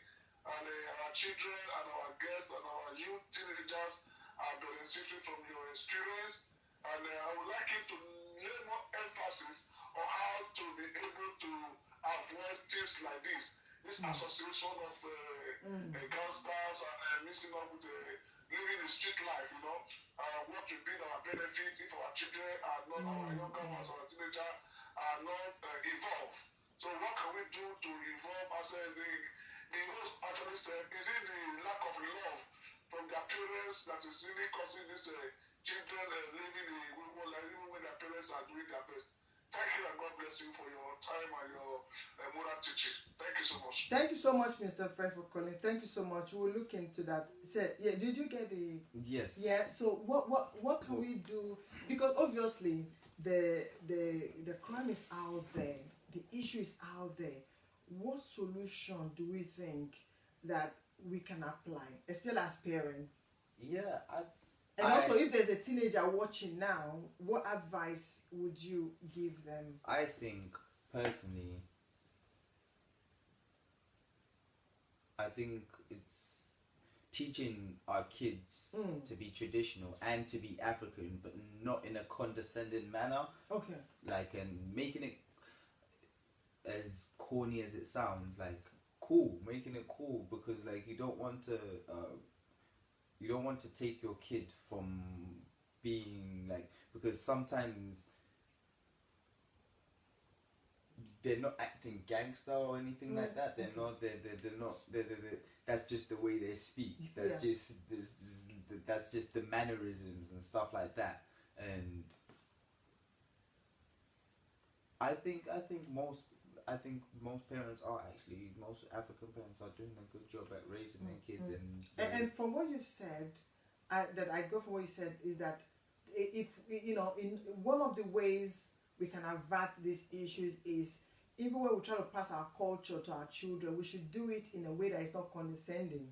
Speaker 3: and our children and our guests and our youth teenagers are benefiting from your experience. And I would like you to lay more emphasis on how to be able to avoid things like this. This association of gangsters and mixing up with living the street life, what will be our benefit if our children are not, our younger ones, our teenagers are not evolved. So what can we do to evolve? As the host actually said, is it the lack of love from their parents that is really causing this children living a wayward life even when their parents are doing their best? Thank you and God bless you for your time and your moral teaching. Thank you so much.
Speaker 1: Thank you so much, Mr. Fred, for calling. Thank you so much. We'll look into that. Did you get the?
Speaker 2: Yes.
Speaker 1: Yeah. So what can we do? Because obviously the crime is out there, the issue is out there. What solution do we think that we can apply, especially as parents?
Speaker 2: Yeah,
Speaker 1: And also, if there's a teenager watching now, what advice would you give them?
Speaker 2: I think personally, it's teaching our kids to be traditional and to be African, but not in a condescending manner.
Speaker 1: Okay.
Speaker 2: And making it as corny as it sounds, cool, making it cool, because you don't want to take your kid from being because sometimes they're not acting gangster or anything like that. They're not. That's just the way they speak. That's just the mannerisms and stuff like that. And I think most parents are actually, most African parents are doing a good job at raising their kids.
Speaker 1: And from what you've said, that I go from what you said is that if in one of the ways we can avert these issues is even when we try to pass our culture to our children, we should do it in a way that is not condescending.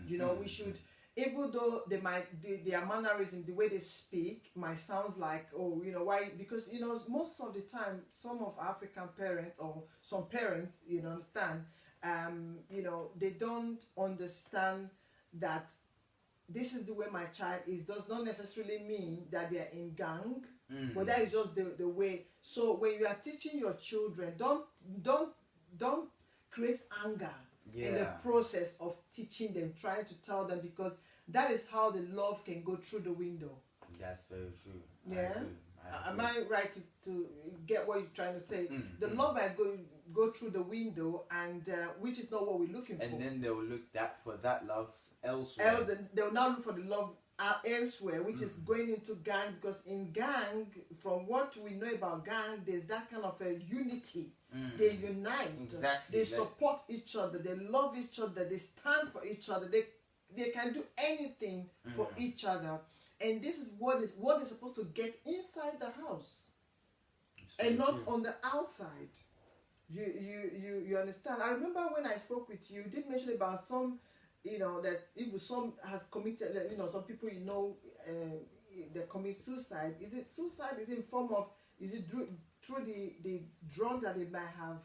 Speaker 1: We should, even though they might be, their mannerism, the way they speak might sound like, why? Because most of the time, some of African parents or some parents, understand, they don't understand that this is the way my child is. Does not necessarily mean that they are in gang But that is just the way. So when you are teaching your children, don't create anger in the process of teaching them, trying to tell them, because that is how the love can go through the window.
Speaker 2: That's very true.
Speaker 1: Yeah.
Speaker 2: I
Speaker 1: Am I right to get what you're trying to say? The love might go through the window, and which is not what we're looking for.
Speaker 2: And then they'll look for that love elsewhere.
Speaker 1: Else, they'll now look for the love elsewhere, which is going into gang, because in gang, from what we know about gang, there's that kind of a unity. They unite.
Speaker 2: Exactly.
Speaker 1: They support each other. They love each other. They stand for each other. They can do anything for each other. And this is what they're supposed to get inside the house, and not on the outside. You understand? I remember when I spoke with you, you did mention about some, that if some has committed, some people they commit suicide. Is it suicide? Is it in form of? Is it through the drug that they might have,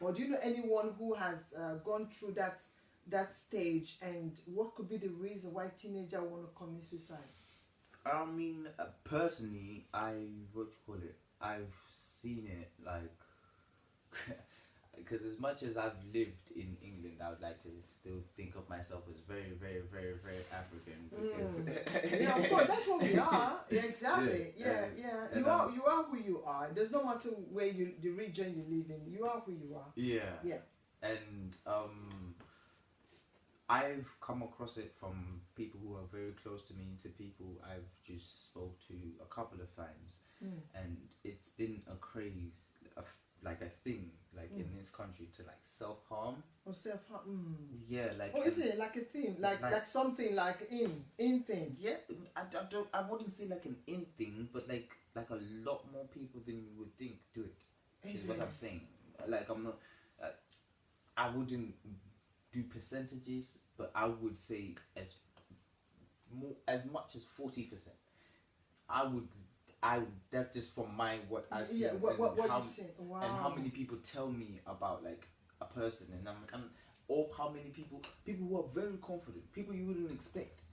Speaker 1: or do you know anyone who has gone through that stage? And what could be the reason why teenagers want to commit suicide?
Speaker 2: I mean, personally, I've seen it, like, because as much as I've lived in England, I would like to still think of myself as very, very, very, very African. Because
Speaker 1: yeah, of course, that's what we are. Yeah, exactly. Yeah. You are who you are. There's no matter where the region you live in. You are who you are.
Speaker 2: Yeah. And I've come across it from people who are very close to me to people I've just spoke to a couple of times, and it's been a craze, like a thing, like in this country, to like self-harm.
Speaker 1: Or self-harm.
Speaker 2: Yeah, like.
Speaker 1: Oh, is it like a thing, like something like in thing?
Speaker 2: Yeah, I wouldn't say like an in thing, but like a lot more people than you would think do it. Is what I'm saying. Like I'm not. I wouldn't do percentages, but I would say as much as 40%. That's just from what I've seen.
Speaker 1: Yeah, what you've seen. Wow.
Speaker 2: And how many people tell me about like a person, or how many people who are very confident, people you wouldn't expect.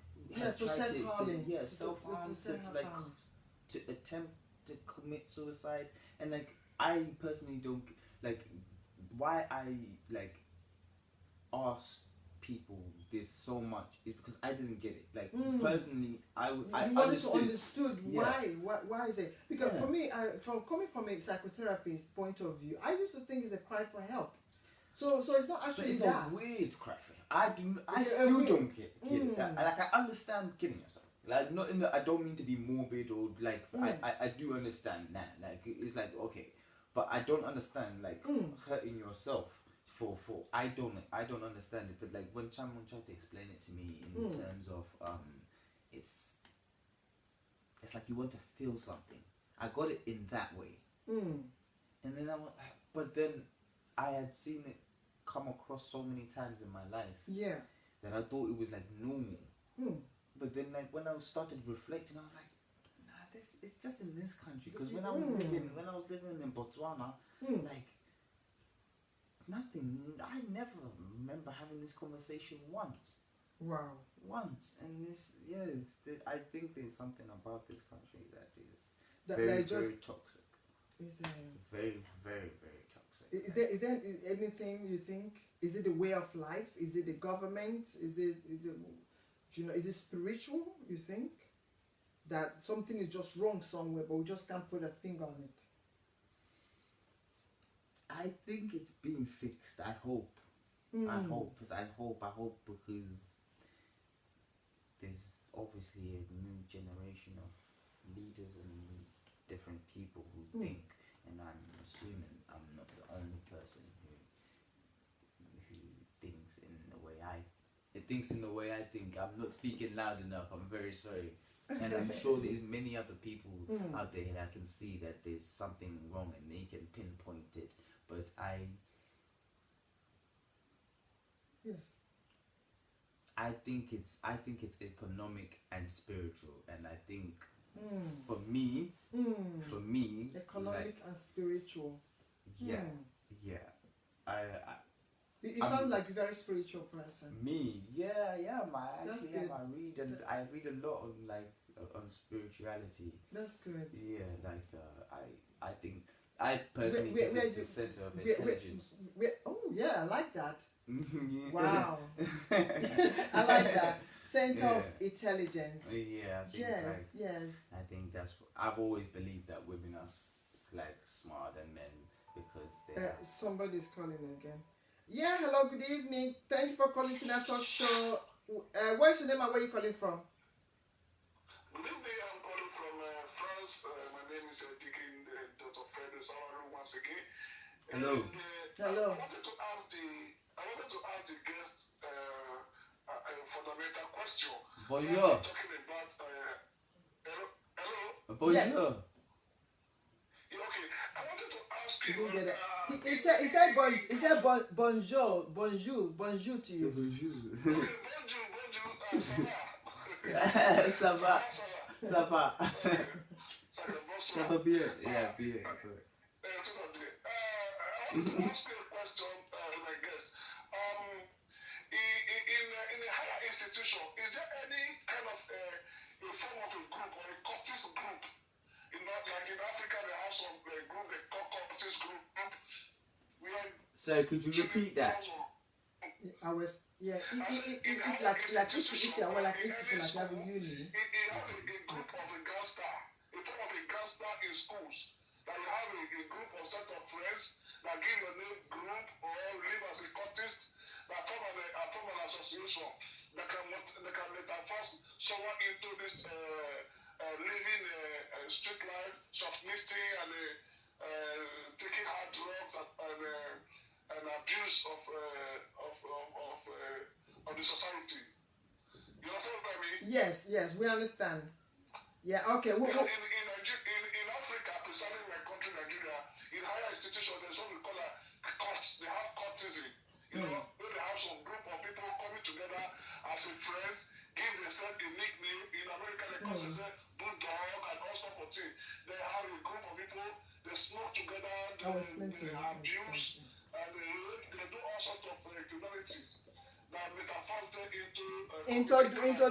Speaker 1: To self-harming.
Speaker 2: Self-harm, to attempt to commit suicide. And like, I personally don't like why I like ask people this so much is because I didn't get it. Like personally, I
Speaker 1: wanted to understood why is it? Because for me, from coming from a psychotherapist point of view, I used to think it's a cry for help. So it's not actually
Speaker 2: it's
Speaker 1: that.
Speaker 2: a weird cry for help. I still don't get it. Like I understand killing yourself. Like not in the, I don't mean to be morbid or like I do understand that. Like it's like okay, but I don't understand like hurting yourself. For I don't understand it, but like when someone tried to explain it to me in terms of it's like you want to feel something. I got it in that way, and then but then I had seen it come across so many times in my life, that I thought it was like normal. But then like when I started reflecting, I was like, nah, this it's just in this country. Because when I was living in Botswana, like. Nothing. I never remember having this conversation once.
Speaker 1: Wow.
Speaker 2: Once. And I think there's something about this country that is very toxic.
Speaker 1: Is
Speaker 2: very, very, very toxic.
Speaker 1: Is there anything you think? Is it the way of life? Is it the government? Is it is it spiritual? You think that something is just wrong somewhere, but we just can't put a finger on it?
Speaker 2: I think it's being fixed. I hope. I hope because there's obviously a new generation of leaders and different people who think, and I'm assuming I'm not the only person who thinks in the way I think. I'm not speaking loud enough. I'm very sorry. And I'm sure there's many other people out there that can see that there's something wrong and they can pinpoint it. But I think it's economic and spiritual, and I think for me,
Speaker 1: economic and spiritual.
Speaker 2: Yeah.
Speaker 1: You sound like a very spiritual person.
Speaker 2: Me, yeah, I read a lot of like on spirituality.
Speaker 1: That's good.
Speaker 2: Yeah, like I think I personally think it's the center of intelligence.
Speaker 1: Oh yeah, I like that.
Speaker 2: Yeah.
Speaker 1: Wow. I like that. Center of intelligence.
Speaker 2: Yeah, I think
Speaker 1: Yes,
Speaker 2: like,
Speaker 1: yes.
Speaker 2: I think that's I've always believed that women are like smarter than men because they are.
Speaker 1: Somebody's calling again. Yeah, hello, good evening. Thank you for calling to that talk show. What's your name and where are you calling from?
Speaker 3: Good evening, I'm calling from France. My name is Deacon Dr. Fred Sawaru once again.
Speaker 2: Hello.
Speaker 3: And,
Speaker 1: Hello.
Speaker 3: I wanted to ask the guest a fundamental question.
Speaker 2: Bonjour.
Speaker 3: Talking about hello.
Speaker 2: Bonjour.
Speaker 1: Yeah.
Speaker 3: Okay, I wanted to ask
Speaker 1: You
Speaker 3: you.
Speaker 1: didn't get it. He said bonjour to you.
Speaker 3: Bonjour,
Speaker 2: Ça va. Ça va. Ça va bien. Yeah, bien. Sorry.
Speaker 3: I want to ask you a question, my guest. In a higher institution, is there any kind of a form of a group or a cultist group? Like in Africa, they have some group they call cultist group.
Speaker 2: So could you repeat that?
Speaker 1: I was if like if you are like institution like you have a uni.
Speaker 3: You have a group of a gangster, a form of a gangster in schools. That you have a group or set of friends that give your name group or live as a cultist that form an association that can metamorphose someone into this living street life, shoplifting and taking hard drugs and abuse of the society. You understand what I mean?
Speaker 1: Yes, we understand. Yeah, okay.
Speaker 3: In Africa, precisely my country, Nigeria, in higher institutions, there's what we call a cults. They have cultism. You know, when they have some group of people coming together as a friends, give themselves a nickname. In America, they call themselves bulldog and all sorts of things. They have a group of people. They smoke together. They abuse and they do all sorts of criminalities.
Speaker 1: Into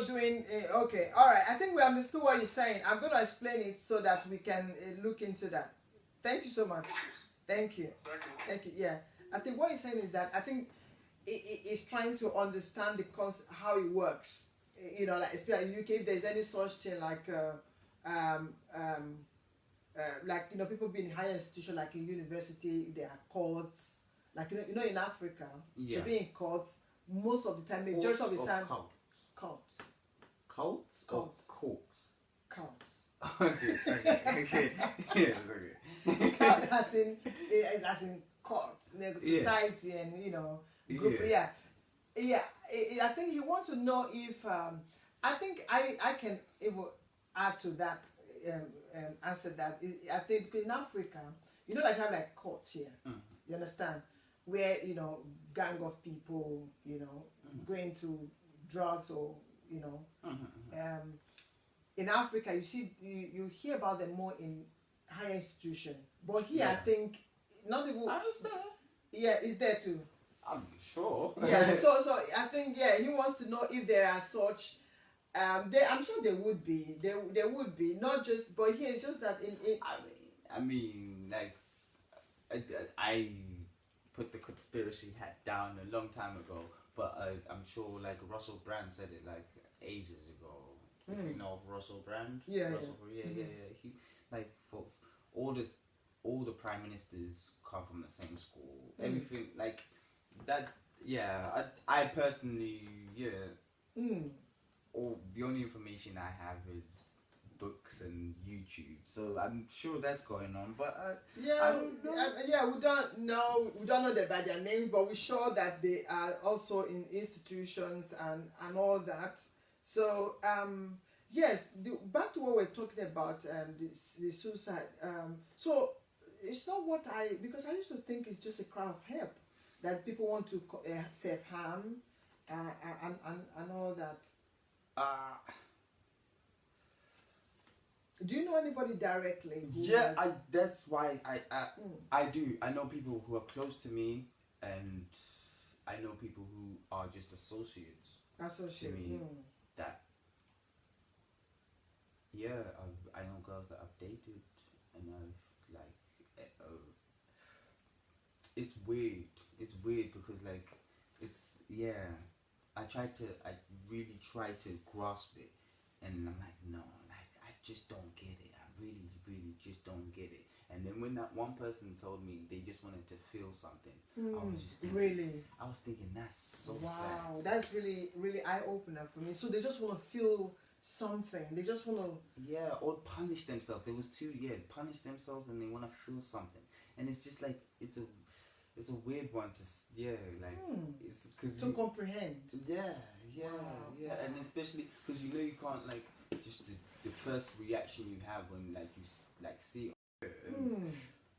Speaker 1: doing okay, all right. I think we understood what you're saying. I'm going to explain it so that we can look into that. Thank you so much. Thank you. Yeah, I think what you're saying is that I think it's trying to understand the how it works. You know, like especially in UK, if there's any such thing like you know, people being in higher institution like in university, there are courts. Like you know, in Africa, they be in courts. Most of the time, majority of the time, cults.
Speaker 2: Okay. Yeah, okay.
Speaker 1: Cult as in courts, society, and you know, group. Yeah. I think he wants to know if I think I can even add to that answer that. I think in Africa, you know, like you have like courts here. You understand? Where, you know, gang of people, you know, going to drugs or, you know, in Africa, you see, you hear about them more in higher institution. But here, I think, not even... Yeah, it's there too.
Speaker 2: I'm sure.
Speaker 1: Yeah, so I think, yeah, he wants to know if there are such... I'm sure there would be. There would be. Not just... But here, it's just that in...
Speaker 2: I mean, like, I put the conspiracy hat down a long time ago, but I'm sure like Russell Brand said it like ages ago. If you know of Russell Brand, yeah. He like for all the prime ministers come from the same school. Everything like that. Yeah, I personally All the only information I have is books and YouTube, so I'm sure that's going on. But I don't know.
Speaker 1: We don't know them by their names, but we're sure that they are also in institutions and all that. So yes, back to what we're talking about, the suicide. So it's not because I used to think it's just a cry of help that people want to self harm and all that. Do you know anybody directly?
Speaker 2: That's why I do. I know people who are close to me, and I know people who are just associates to me that yeah, I know girls that I've dated, and I've like, it's weird. It's weird because like, it's yeah. I really try to grasp it, and I'm like, no, like I just don't get it. I really, really just don't get it. And then when that one person told me they just wanted to feel something, I was just thinking,
Speaker 1: really.
Speaker 2: I was thinking that's so
Speaker 1: Wow,
Speaker 2: sad.
Speaker 1: that's really, really eye opener for me. So they just want to feel something. They just want to.
Speaker 2: Yeah, or punish themselves. There was two, yeah, punish themselves and they want to feel something, and it's just like it's a weird one to yeah, like it's because
Speaker 1: To comprehend.
Speaker 2: yeah, yeah,
Speaker 1: Wow,
Speaker 2: yeah,
Speaker 1: wow.
Speaker 2: and especially because you know you can't like just the first reaction you have when like you like see it,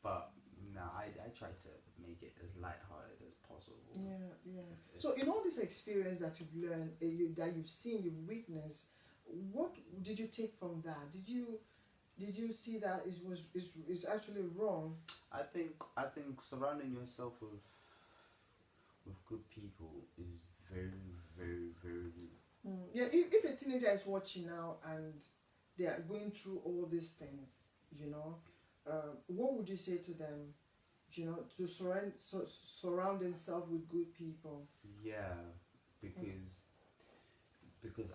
Speaker 2: but no, I try to make it as lighthearted as possible.
Speaker 1: Yeah, yeah. So in all this experience that you've learned, that you've seen, you've witnessed, what did you take from that? Did you see that it was is actually wrong?
Speaker 2: I think surrounding yourself with good people is very, very, very good.
Speaker 1: Yeah, if a teenager is watching now and they are going through all these things, you know, what would you say to them? You know, to surround themselves with good people.
Speaker 2: Yeah, because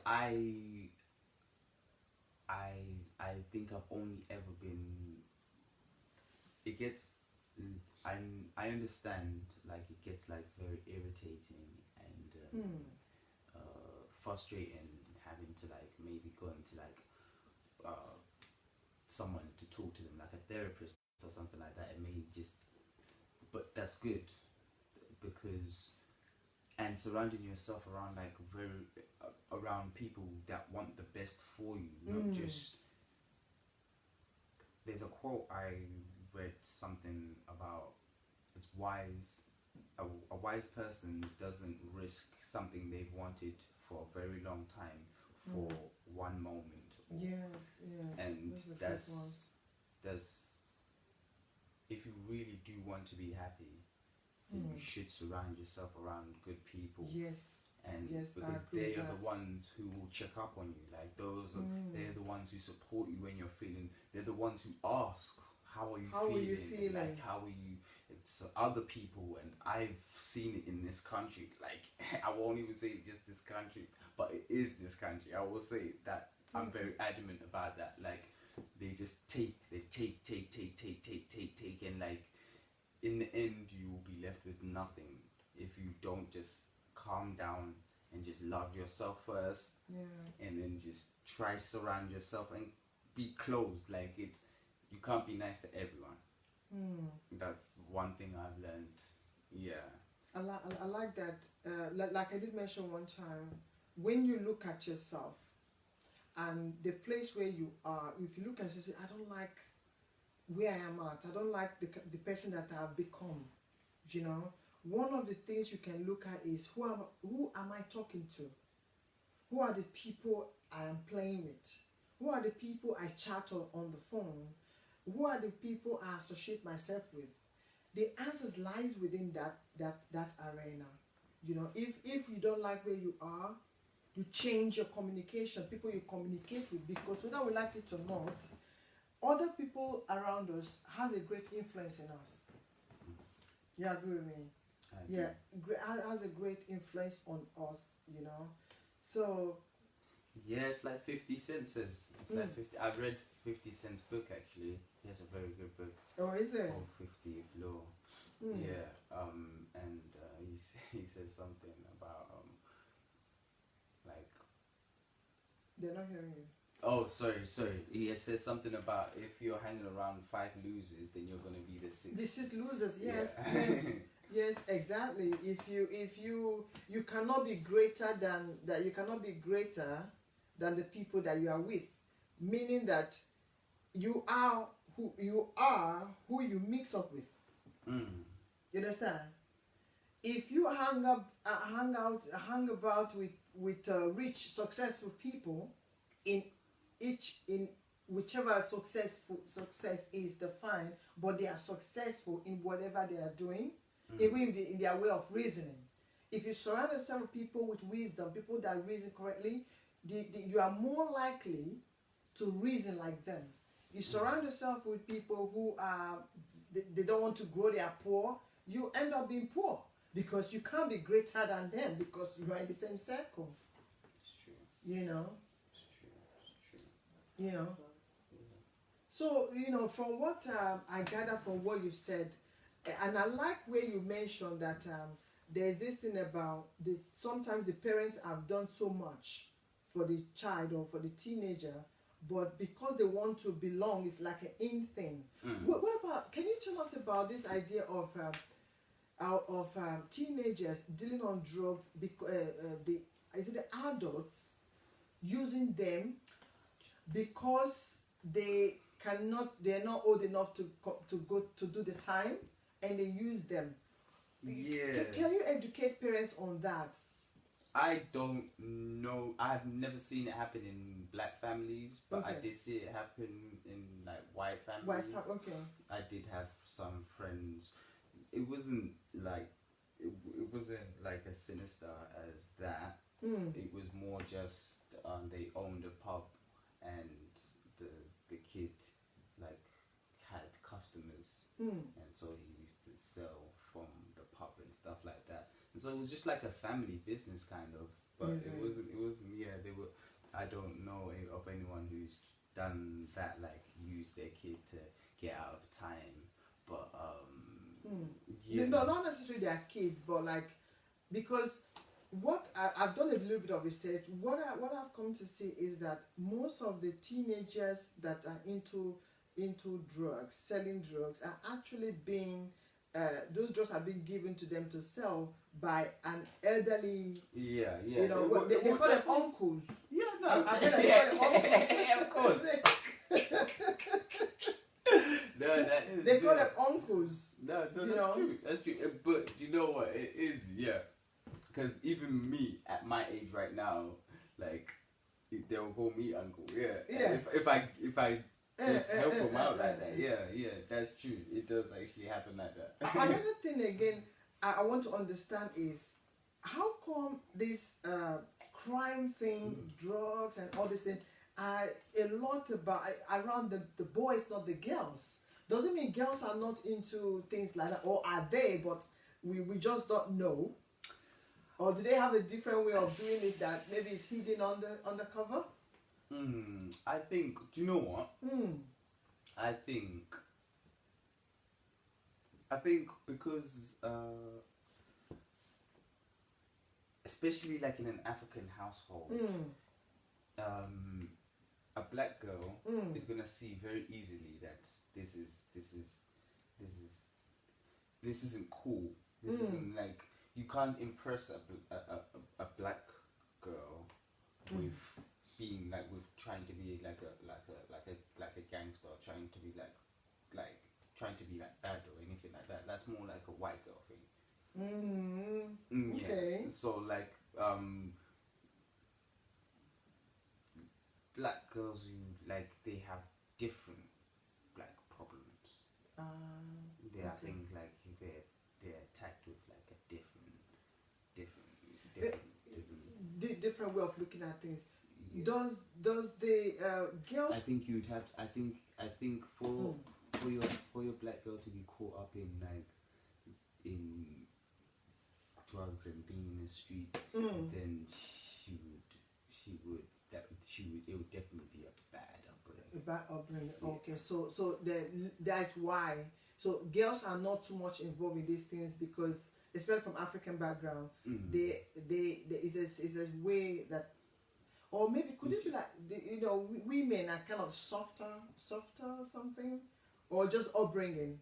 Speaker 2: I think I've only ever been. It gets. I understand like it gets like very irritating and frustrating having to like maybe going to like someone to talk to them like a therapist or something like that. It may just, but that's good because and surrounding yourself around like very around people that want the best for you, not just. There's a quote I read something about. It's wise. A wise person doesn't risk something they've wanted for a very long time for one moment.
Speaker 1: Yes, yes.
Speaker 2: And
Speaker 1: That's the first
Speaker 2: that's
Speaker 1: one.
Speaker 2: that's if you really do want to be happy, then you should surround yourself around good people.
Speaker 1: Yes.
Speaker 2: And
Speaker 1: Yes, I
Speaker 2: because
Speaker 1: agree
Speaker 2: they
Speaker 1: with
Speaker 2: are
Speaker 1: that.
Speaker 2: the ones who will check up on you, like those they're the ones who support you when you're feeling, they're the ones who ask how are you
Speaker 1: How are
Speaker 2: feeling,
Speaker 1: you feeling?
Speaker 2: like how are you. It's other people, and I've seen it in this country, like I won't even say just this country, but it is this country. I will say that I'm very adamant about that. Like they just take, and like in the end you will be left with nothing if you don't just calm down and just love yourself first,
Speaker 1: Yeah.
Speaker 2: and then just try surround yourself and be closed. Like it's, you can't be nice to everyone. That's one thing I've learned. Yeah.
Speaker 1: I like that. Like I did mention one time, when you look at yourself and the place where you are, if you look at yourself, I don't like where I am at. I don't like the person that I have become. You know, one of the things you can look at is who am I talking to? Who are the people I am playing with? Who are the people I chat on the phone? Who are the people I associate myself with? The answers lies within that arena. You know, if you don't like where you are, you change your communication, people you communicate with, because whether we like it or not, other people around us has a great influence in us. You agree with me? Yeah, has a great influence on us, you know. So
Speaker 2: Yeah, it's like 50 Cent says. It's like 50. I read 50 Cent's book actually. He has a very good book.
Speaker 1: oh, is it?
Speaker 2: Called 50th Law. Yeah. And he says something about like.
Speaker 1: They're not hearing you.
Speaker 2: Oh, sorry. He says something about if you're hanging around 5 losers, then you're gonna be the 6th.
Speaker 1: This is losers. Yes,
Speaker 2: Yeah.
Speaker 1: yes, yes, exactly. If you cannot be greater than that. You cannot be greater than the people that you are with. Meaning that you are who you mix up with. You understand? If you hang about with rich, successful people, in whichever success is defined, but they are successful in whatever they are doing, even in their way of reasoning. If you surround yourself with people with wisdom, people that reason correctly, you are more likely to reason like them. You surround yourself with people who are they don't want to grow, they are poor, you end up being poor because you can't be greater than them because you are in the same circle.
Speaker 2: It's true.
Speaker 1: You know.
Speaker 2: It's true. It's true.
Speaker 1: You know. So, you know, from what I gather from what you've said, and I like where you mentioned that there's this thing about sometimes the parents have done so much for the child or for the teenager, but because they want to belong, it's like an in thing. What about, can you tell us about this idea of teenagers dealing on drugs, because is it the adults using them because they're not old enough to go to do the time, and they use them?
Speaker 2: Yeah.
Speaker 1: Can you educate parents on that?
Speaker 2: I don't know. I've never seen it happen in black families, but I did see it happen in like white families.
Speaker 1: Okay.
Speaker 2: I did have some friends. It wasn't like it wasn't like as sinister as that. It was more just they owned a pub and the kid like had customers, and so he used to sell from the pub and stuff like that. And so it was just like a family business kind of, but it wasn't. Yeah, they were. I don't know of anyone who's done that, like use their kid to get out of time. But yeah,
Speaker 1: no, not necessarily their kids, but like, because what I've done a little bit of research. What I've come to see is that most of the teenagers that are into drugs, selling drugs, are actually being those drugs are being given to them to sell by an elderly.
Speaker 2: Yeah.
Speaker 1: You know, they call them uncles.
Speaker 2: Yeah, no,
Speaker 1: I heard they call them uncles.
Speaker 2: yeah, of course. No, that is.
Speaker 1: They call them uncles.
Speaker 2: No, that's true. That's true. But do you know what it is? Yeah, because even me at my age right now, like they'll call me uncle. Yeah. If I help them out like that. Yeah, that's true. It does actually happen like that.
Speaker 1: Another thing again, I want to understand is how come this crime thing, drugs and all this thing, are a lot about around the boys, not the girls. Doesn't mean girls are not into things like that, or are they? But we just don't know. Or do they have a different way of doing it that maybe it's hidden undercover?
Speaker 2: I think. Do you know what? I think because especially like in an African household, a black girl is gonna see very easily that this isn't cool. This isn't like, you can't impress a black girl with being like, with trying to be like a gangster, trying to be like trying to be like bad or anything like that. That's more like a white girl thing.
Speaker 1: Okay.
Speaker 2: Yeah. So like black girls who like, they have different like problems. They I think like they're attacked with like a
Speaker 1: different way of looking at things. Yeah. Does the girls?
Speaker 2: I think you'd have to, I think for your black girl to be caught up in like in drugs and being in the streets, then it would definitely be a bad upbringing.
Speaker 1: A bad upbringing.
Speaker 2: Yeah.
Speaker 1: Okay, so that's why. So girls are not too much involved in these things because, especially from African background, they is a way that, or maybe could it be like women are kind of softer or something, or just upbringing.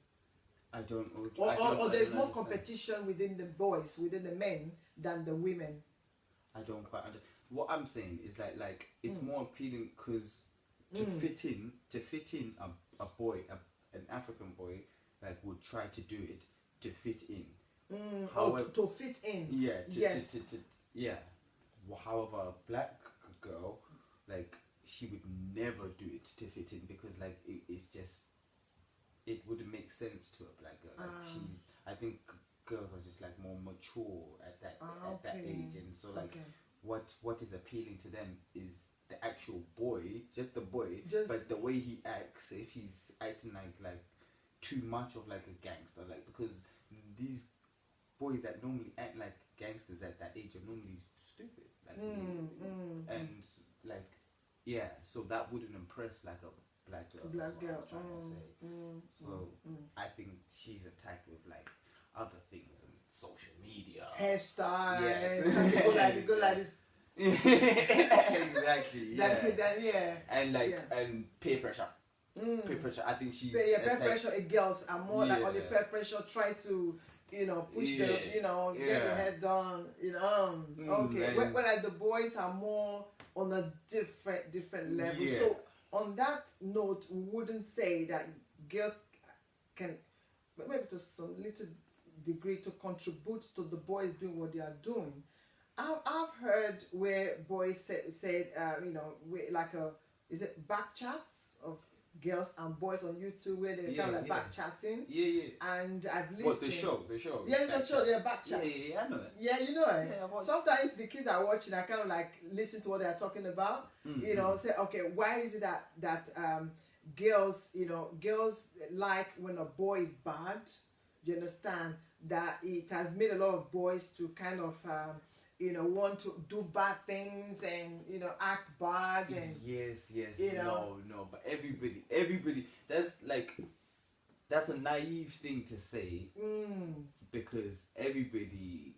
Speaker 2: I don't know.
Speaker 1: Or there's more competition within the boys, within the men, than the women.
Speaker 2: I don't quite understand. What I'm saying is like it's more appealing because to fit in a boy, an African boy, like would try to do it to fit in. However,
Speaker 1: to fit in.
Speaker 2: Yeah.
Speaker 1: Yes.
Speaker 2: Yeah. However, a black girl, like, she would never do it to fit in because like it's just, it wouldn't make sense to a black girl. Like I think girls are just like more mature at that age, and so like what is appealing to them is the the actual boy, just the boy, but the way he acts, if he's acting like too much of like a gangster, like, because these boys that normally act like gangsters at that age are normally stupid, like, and like, yeah, so that wouldn't impress like a black girl.
Speaker 1: Black girl.
Speaker 2: I was trying to say. So I think she's attacked with like other things on social media,
Speaker 1: hairstyle.
Speaker 2: Yes.
Speaker 1: They go like this.
Speaker 2: Exactly.
Speaker 1: Yeah.
Speaker 2: And like and peer pressure. Peer pressure. I think she's
Speaker 1: peer pressure. Girls are more like on the peer pressure, try to push the get your head done. Okay. Whereas the boys are more on a different level.
Speaker 2: Yeah.
Speaker 1: So on that note, we wouldn't say that girls can, maybe to some little degree, to contribute to the boys doing what they are doing. I've heard where boys said like is it back chats of girls and boys on YouTube where they kind of like back chatting.
Speaker 2: Yeah.
Speaker 1: And I've listened.
Speaker 2: What, the show?
Speaker 1: Yeah, it's a show. They're back chat.
Speaker 2: Yeah, I know it.
Speaker 1: Yeah, you know it.
Speaker 2: Yeah,
Speaker 1: sometimes the kids are watching. I kind of like listen to what they're talking about. Say, okay, why is it that girls like when a boy is bad? Do you understand that it has made a lot of boys to kind of want to do bad things and act bad and
Speaker 2: yes no, but everybody that's a naive thing to say, because everybody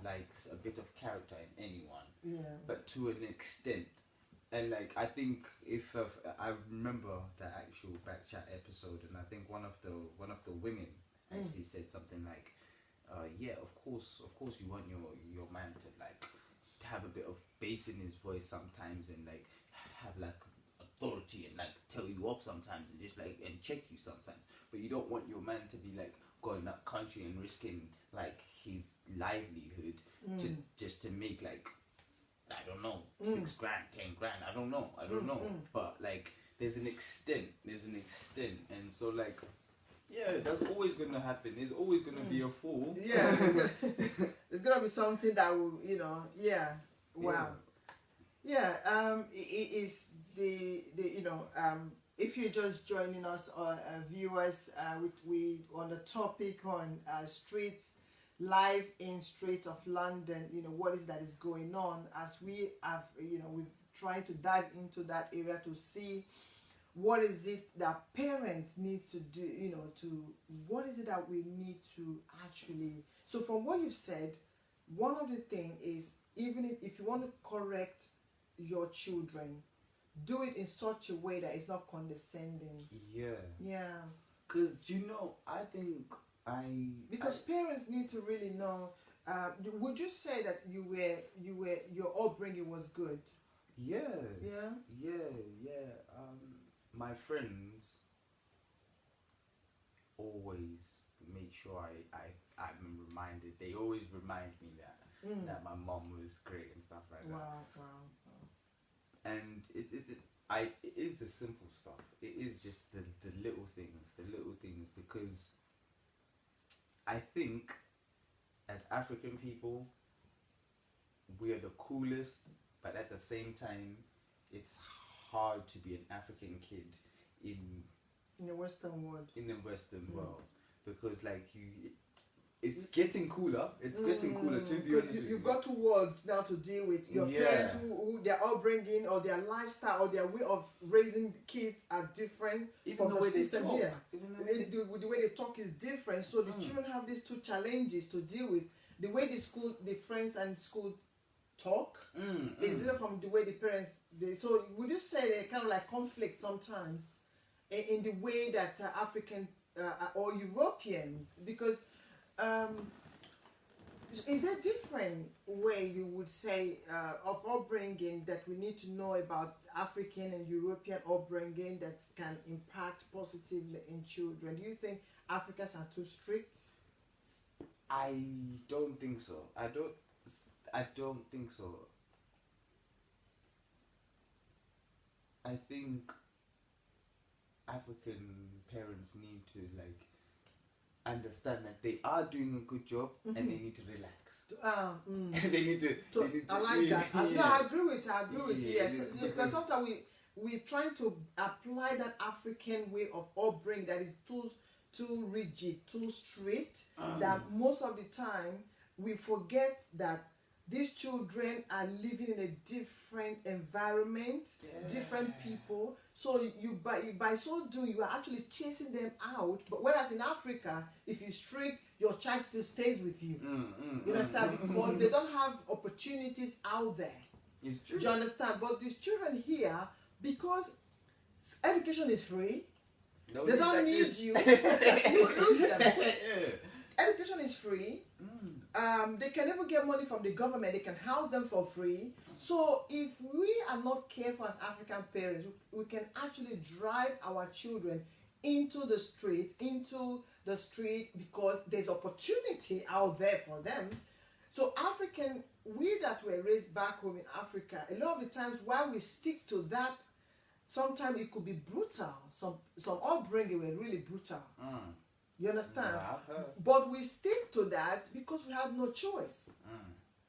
Speaker 2: likes a bit of character in anyone, but to an extent. And like, I think if I remember the actual back chat episode, and I think one of the women actually said something like, yeah, of course you want your man to like have a bit of bass in his voice sometimes, and like have like authority and like tell you off sometimes, and just like and check you sometimes, but you don't want your man to be like going up country and risking like his livelihood to make like, I don't know, 6 grand, 10 grand, I don't know, but like there's an extent, and so like, yeah, that's always gonna happen. There's always gonna be a fall.
Speaker 1: Yeah, there's gonna be something that will, wow. Yeah, it is the if you're just joining us, viewers, we on the topic on streets, live in streets of London. What is that is going on, as we have, we're trying to dive into that area to see what is it that parents need to do, what is it that we need to actually. So from what you've said, one of the things is, even if you want to correct your children, do it in such a way that it's not condescending. Yeah.
Speaker 2: Because I think
Speaker 1: because parents need to really know. Would you say that your upbringing was good?
Speaker 2: Yeah. My friends always make sure I'm reminded. They always remind me that my mom was great and stuff like that.
Speaker 1: Wow.
Speaker 2: And it is the simple stuff. It is just the little things, because I think as African people, we are the coolest, but at the same time, it's hard to be an African kid in
Speaker 1: the Western world.
Speaker 2: World, because like it's getting cooler. It's getting cooler, to be honest.
Speaker 1: You've got 2 worlds now to deal with. Your parents, who their upbringing or their lifestyle or their way of raising kids are different.
Speaker 2: Even
Speaker 1: from
Speaker 2: the way
Speaker 1: system
Speaker 2: they talk.
Speaker 1: here. The way they talk is different. So the children have these 2 challenges to deal with. The way the friends and school talk is different from the way the parents. So would you say they kind of like conflict sometimes in the way that African or Europeans, because is there a different way you would say of upbringing that we need to know about African and European upbringing that can impact positively in children? Do you think Africans are too strict?
Speaker 2: I don't think so. I don't think so. I think African parents need to like understand that they are doing a good job and they need to relax. And they need to.
Speaker 1: I like that. No, I agree with you. I agree with you. Yes,
Speaker 2: because
Speaker 1: because sometimes we trying to apply that African way of upbringing that is too rigid, too strict. That most of the time we forget that these children are living in a different environment, different people. So you by so doing, you are actually chasing them out. But whereas in Africa, if you strict, your child still stays with you. You understand? Because they don't have opportunities out there.
Speaker 2: It's true.
Speaker 1: Do you understand? But these children here, because education is free, they don't need you. You lose them. Education is free. They can never get money from the government. They can house them for free. So if we are not careful as African parents, we can actually drive our children into the street because there's opportunity out there for them. So we that were raised back home in Africa, a lot of the times while we stick to that, sometimes it could be brutal. Some upbringing were really brutal. You understand?
Speaker 2: Yeah,
Speaker 1: but we stick to that because we have no choice.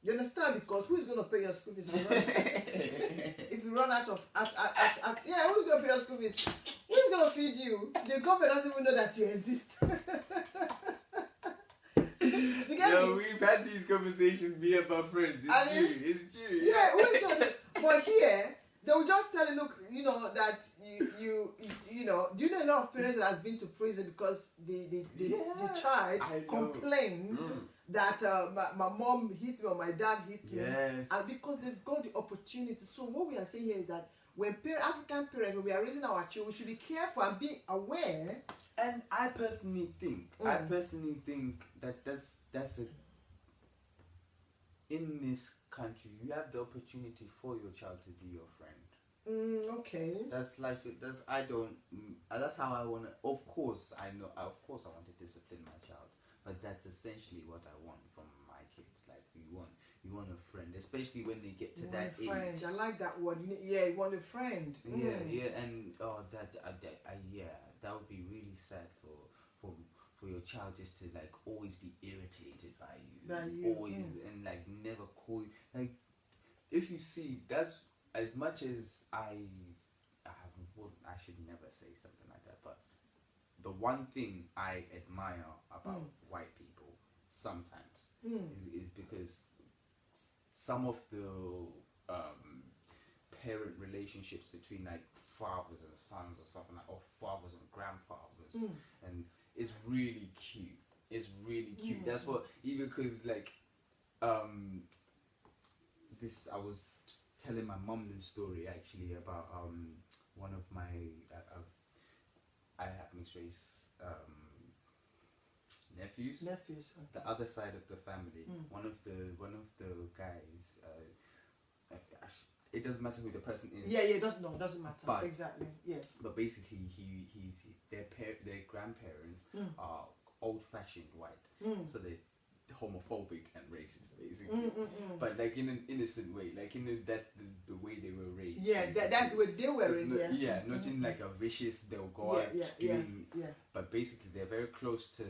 Speaker 1: You understand? Because who is going to pay your school fees? If you run out of... who's going to pay your school fees? Who is going to feed you? The government doesn't even know that you exist. You get me?
Speaker 2: We've had these conversations, me and my friends. It's true.
Speaker 1: Yeah, who is going to... But here... They will just tell you, look, you know, that you know, do you know a lot of parents that has been to prison because the child complained that my mom hit me or my dad hit me, and because they've got the opportunity. So what we are saying here is that when African parents, when we are raising our children, we should be careful and be aware.
Speaker 2: And I personally think that that's a in this country, you have the opportunity for your child to be your friend.
Speaker 1: Okay.
Speaker 2: That's how I want to. Of course, I want to discipline my child, but that's essentially what I want from my kids. Like you want a friend, especially when they get to that age.
Speaker 1: Friend. I like that word. You want a friend.
Speaker 2: Yeah, and that would be really sad for your child just to like always be irritated by you. Always and like never call you. Like if you see, that's as much as I should never say something like that, but the one thing I admire about white people sometimes is because some of the parent relationships between like fathers and sons or something like, or fathers and grandfathers, and it's really cute. It's really cute. That's what, even because like this, I was telling my mum this story actually about one of my I have mixed race nephews. The other side of the family. One of the guys. It doesn't matter who the person is.
Speaker 1: Yeah, it doesn't matter.
Speaker 2: But,
Speaker 1: exactly. Yes.
Speaker 2: But basically, their grandparents are old-fashioned white, so they're homophobic and racist, basically. But like in an innocent way, like that's the way they were raised.
Speaker 1: Yeah, that's the way they were raised.
Speaker 2: Not in like a vicious. They'll go out doing.
Speaker 1: Yeah.
Speaker 2: But basically, they're very close to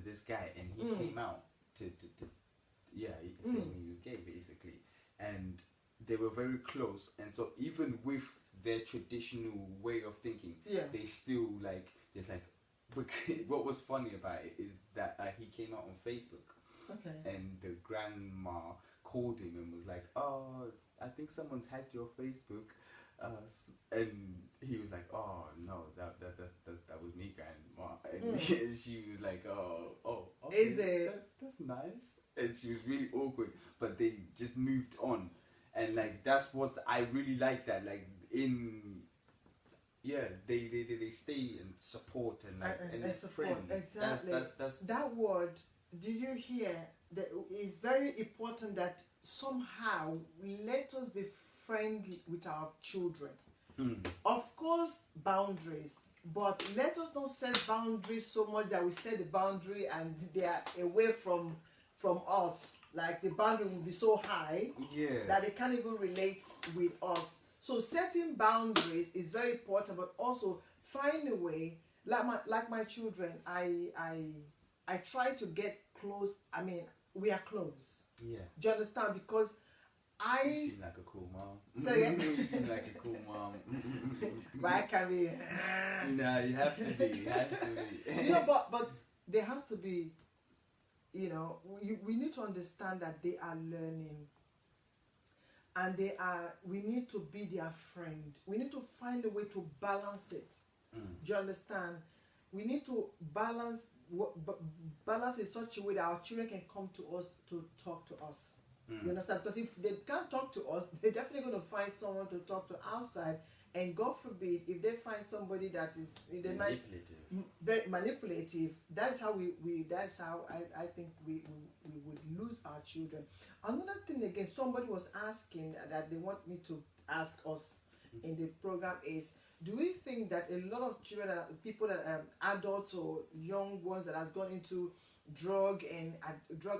Speaker 2: this guy, and he came out to saying he was gay, basically, and they were very close. And so even with their traditional way of thinking, they still like just like. What was funny about it is that he came out on Facebook, and the grandma called him and was like, "Oh, I think someone's hacked your Facebook," and he was like, "Oh no, that was me, grandma," and she was like, "Oh, okay,
Speaker 1: is it?
Speaker 2: That's nice," and she was really awkward, but they just moved on, and like that's what I really like, that like they stay and support and like and
Speaker 1: support.
Speaker 2: friends.
Speaker 1: Exactly.
Speaker 2: That's
Speaker 1: that word. Do you hear? That is very important. That somehow let us be friendly with our children. Of course, boundaries, but let us not set boundaries so much that we set the boundary and they are away from us. Like the boundary will be so high that they can't even relate with us. So setting boundaries is very important, but also find a way like my children, I try to get close. I mean, we are close.
Speaker 2: Yeah.
Speaker 1: Do you understand? Because
Speaker 2: You seem like a cool mom.
Speaker 1: Sorry?
Speaker 2: You seem like a cool mom.
Speaker 1: But I can be.
Speaker 2: No, you have to be. You have to be.
Speaker 1: You know, but there has to be. You know, we need to understand that they are learning, and we need to be their friend. We need to find a way to balance it. Do you understand? We need to balance in such a way that our children can come to us to talk to us. You understand? Because if they can't talk to us, they're definitely going to find someone to talk to outside. And God forbid, if they find somebody that is very manipulative, that's how I think we would lose our children. Another thing again, somebody was asking that they want me to ask us in the program is, do we think that a lot of children, people that adults or young ones that has gone into drug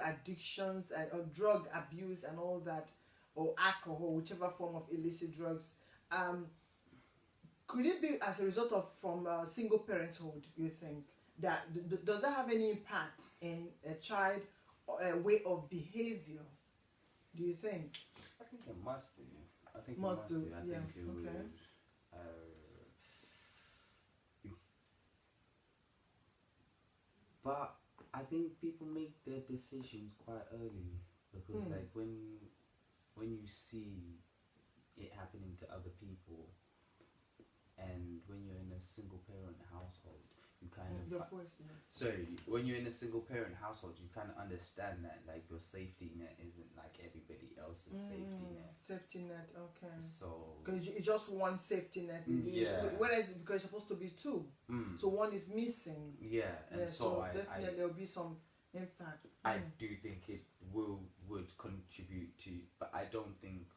Speaker 1: addictions or drug abuse and all that, or alcohol, whichever form of illicit drugs, could it be as a result of from single parenthood? You think that does that have any impact in a child way of behavior? Do you think?
Speaker 2: I think it must do. I think
Speaker 1: Must
Speaker 2: it must
Speaker 1: do,
Speaker 2: do. I
Speaker 1: yeah,
Speaker 2: think it
Speaker 1: okay.
Speaker 2: would. But I think people make their decisions quite early because, like, when you see it happening to other people, and when you're in a single parent household, you kind of
Speaker 1: Your voice, yeah.
Speaker 2: sorry, when you're in a single parent household, you kind of understand that like your safety net isn't like everybody else's safety net.
Speaker 1: Safety net, okay.
Speaker 2: So
Speaker 1: Because it's just one safety net.
Speaker 2: Yeah.
Speaker 1: Whereas because it's supposed to be two, so one is missing.
Speaker 2: yeah, and
Speaker 1: Yeah,
Speaker 2: so
Speaker 1: definitely there will be some impact.
Speaker 2: I do think it would contribute to, but I don't think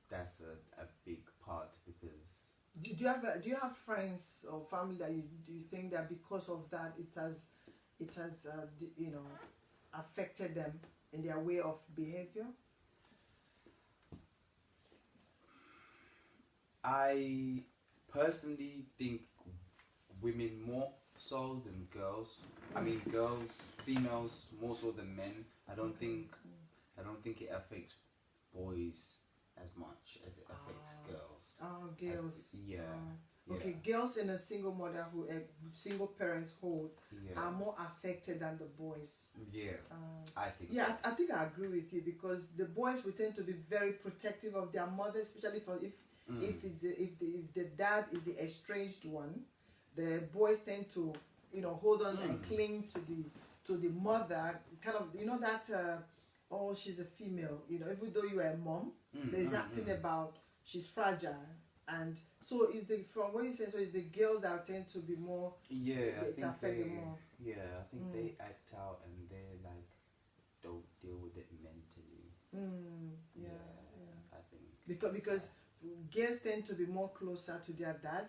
Speaker 2: that's a big part because
Speaker 1: Do you have friends or family that do you think that because of that it has affected them in their way of behavior?
Speaker 2: I personally think women more so than girls. I mean females more so than men. I don't think it affects boys as much as it affects girls.
Speaker 1: Oh, girls.
Speaker 2: Yeah.
Speaker 1: Okay, girls in a single single parenthood
Speaker 2: Yeah.
Speaker 1: are more affected than the boys.
Speaker 2: Yeah. I think.
Speaker 1: Yeah,
Speaker 2: so.
Speaker 1: I think I agree with you because the boys will tend to be very protective of their mother, especially if the dad is the estranged one. The boys tend to hold on and cling to the mother, kind of that she's a female, even though you are a mom, there's that thing about she's fragile. And so from what you say, so is the girls that tend to be more affect them more.
Speaker 2: Yeah, I think they act out and they like don't deal with it mentally.
Speaker 1: Yeah.
Speaker 2: I think
Speaker 1: Because girls tend to be more closer to their dad.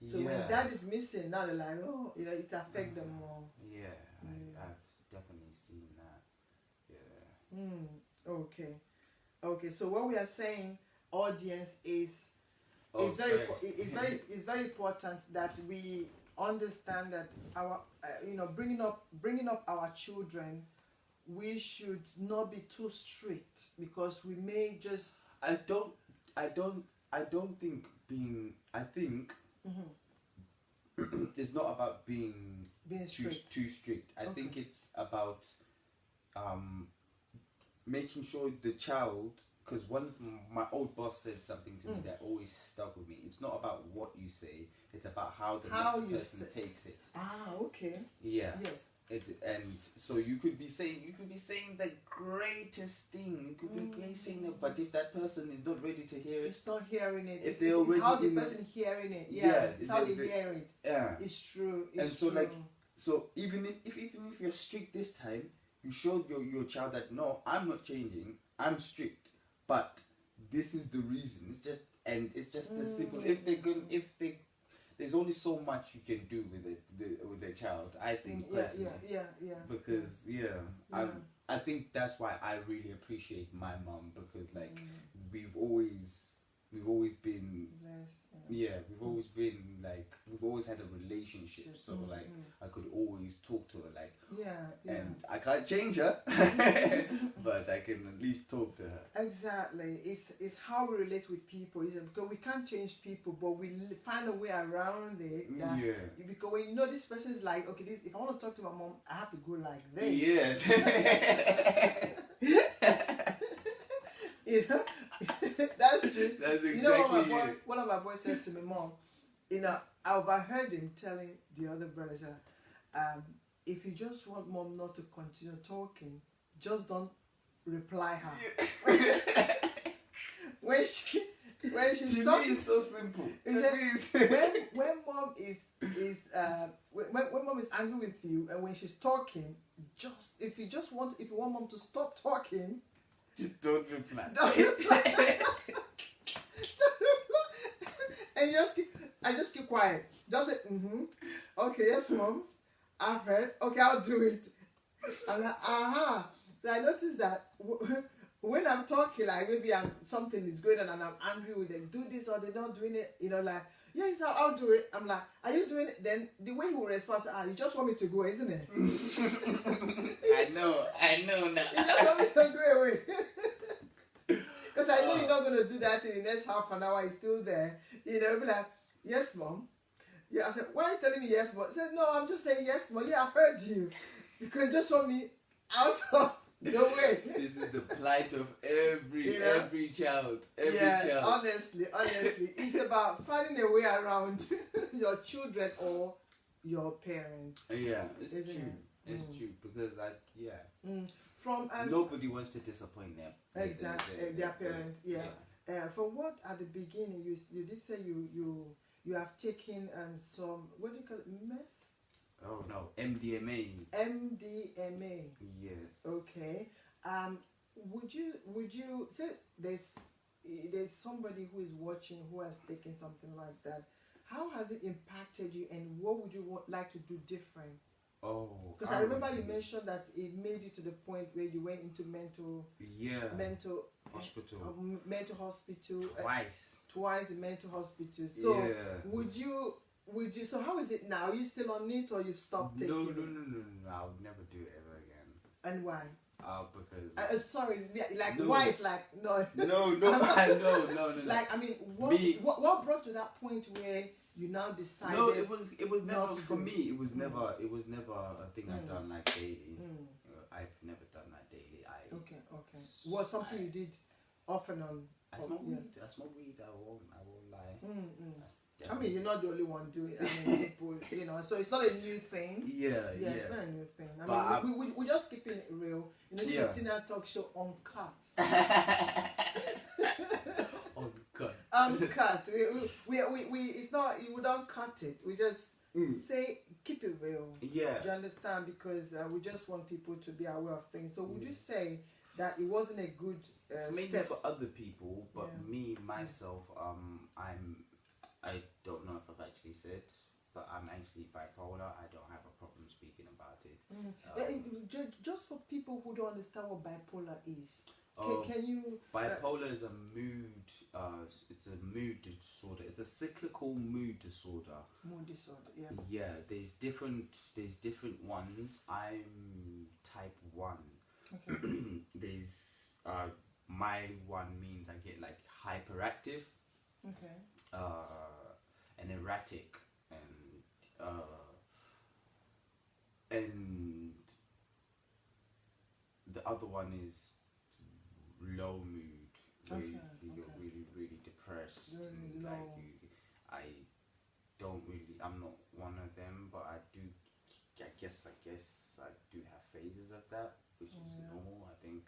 Speaker 1: So
Speaker 2: yeah.
Speaker 1: when dad is missing, now they're like, it affects them more.
Speaker 2: Yeah, I've definitely seen that. Yeah.
Speaker 1: Okay. So what we are saying, audience, is it's very important that we understand that our bringing up our children, we should not be too strict because we may just.
Speaker 2: I don't think being. I think it's not about being too strict. I think it's about making sure the child. Because my old boss said something to me that always stuck with me. It's not about what you say; it's about how the next person takes it.
Speaker 1: Ah, okay.
Speaker 2: Yeah.
Speaker 1: Yes.
Speaker 2: And so you could be saying the greatest thing. You could be saying it, but if that person is not ready to hear it,
Speaker 1: it's not hearing it.
Speaker 2: It's
Speaker 1: how the person hearing it. Yeah. It's how they hear it.
Speaker 2: Yeah.
Speaker 1: It's true.
Speaker 2: So even if you're strict this time, you showed your child that no, I'm not changing. I'm strict. But this is the reason. It's just as simple. There's only so much you can do with a child. I think personally.
Speaker 1: Yeah.
Speaker 2: Because I think that's why I really appreciate my mom because like we've always been Yeah, we've always been like, we've always had a relationship, so like I could always talk to her, like, and I can't change her, but I can at least talk to her.
Speaker 1: Exactly. It's how we relate with people, isn't it? Because we can't change people, but we find a way around it. That because when you know this person is like, okay, this, if I want to talk to my mom, I have to go like this.
Speaker 2: Yes.
Speaker 1: You know, that's true.
Speaker 2: That's exactly
Speaker 1: you know what one of my boys said to me, Mom. You know, I overheard him telling the other brothers, if you just want Mom not to continue talking, just don't reply her. when she's
Speaker 2: to
Speaker 1: talking,
Speaker 2: me it's so simple.
Speaker 1: When Mom is when Mom is angry with you, and when she's talking, just if you want Mom to stop talking,
Speaker 2: just don't reply.
Speaker 1: Don't reply. And I just keep quiet. Just say, okay, yes, Mom, I've heard. Okay, I'll do it. I'm like, So I noticed that when I'm talking, like maybe something is going on and I'm angry with them, do this or they're not doing it, you know, like, yes, I'll do it. I'm like, are you doing it? Then the way he will respond, you just want me to go, isn't it?
Speaker 2: I know now.
Speaker 1: You just want me to go away. Because I know you're not going to do that in the next half an hour. He's still there. You know, be like, yes, Mom. Yeah, I said, why are you telling me yes, Mom? I said, no, I'm just saying yes, Mom. Yeah, I've heard you. Because you just want me out of the way.
Speaker 2: This is the plight of every child. Every child.
Speaker 1: Honestly. It's about finding a way around your children or your parents.
Speaker 2: Yeah, it's true. It's true. Because nobody wants to disappoint them.
Speaker 1: Exactly, their parents. From what at the beginning you did say you have taken some, what do you call it, meth?
Speaker 2: Oh no, MDMA.
Speaker 1: MDMA.
Speaker 2: Yes.
Speaker 1: Okay. Would you say there's somebody who is watching who has taken something like that? How has it impacted you, and what would you like to do different?
Speaker 2: Oh,
Speaker 1: because I remember you mentioned that it made you to the point where you went into mental hospital twice in mental hospital. So would you so how is it now? Are you still on it, or you've stopped taking it?
Speaker 2: No, I would never do it ever again.
Speaker 1: And why?
Speaker 2: Because
Speaker 1: sorry, like why? It's like no.
Speaker 2: No.
Speaker 1: Like I mean, what brought to that point where you now decided?
Speaker 2: No, it was never for me. It was never a thing I've done like daily. I've never done that daily.
Speaker 1: Okay. Was something you did off and on?
Speaker 2: I smoke weed. I won't lie.
Speaker 1: I mean, you're not the only one doing it. I mean, people, you know, so it's not a new thing. Yeah. It's not a new thing. I mean, we're just keeping it real. You know, this is Tina Talk Show Uncut. Uncut. We it's not, we don't cut it. We just say, keep it real.
Speaker 2: Yeah.
Speaker 1: Do you understand? Because we just want people to be aware of things. So would you say that it wasn't a good
Speaker 2: maybe
Speaker 1: step
Speaker 2: for other people, but me, myself, I don't know if I've actually said, but I'm actually bipolar. I don't have a problem speaking about it.
Speaker 1: Just for people who don't understand what bipolar is, can you?
Speaker 2: Bipolar is a mood. It's a mood disorder. It's a cyclical mood disorder.
Speaker 1: Mood disorder. Yeah.
Speaker 2: Yeah. There's different ones. I'm type 1.
Speaker 1: Okay.
Speaker 2: There's my one means I get like hyperactive.
Speaker 1: Okay.
Speaker 2: And erratic, and the other one is low mood, where you're really, really depressed.
Speaker 1: Really low.
Speaker 2: I'm not one of them, but I guess I do have phases of that, which is normal, I think.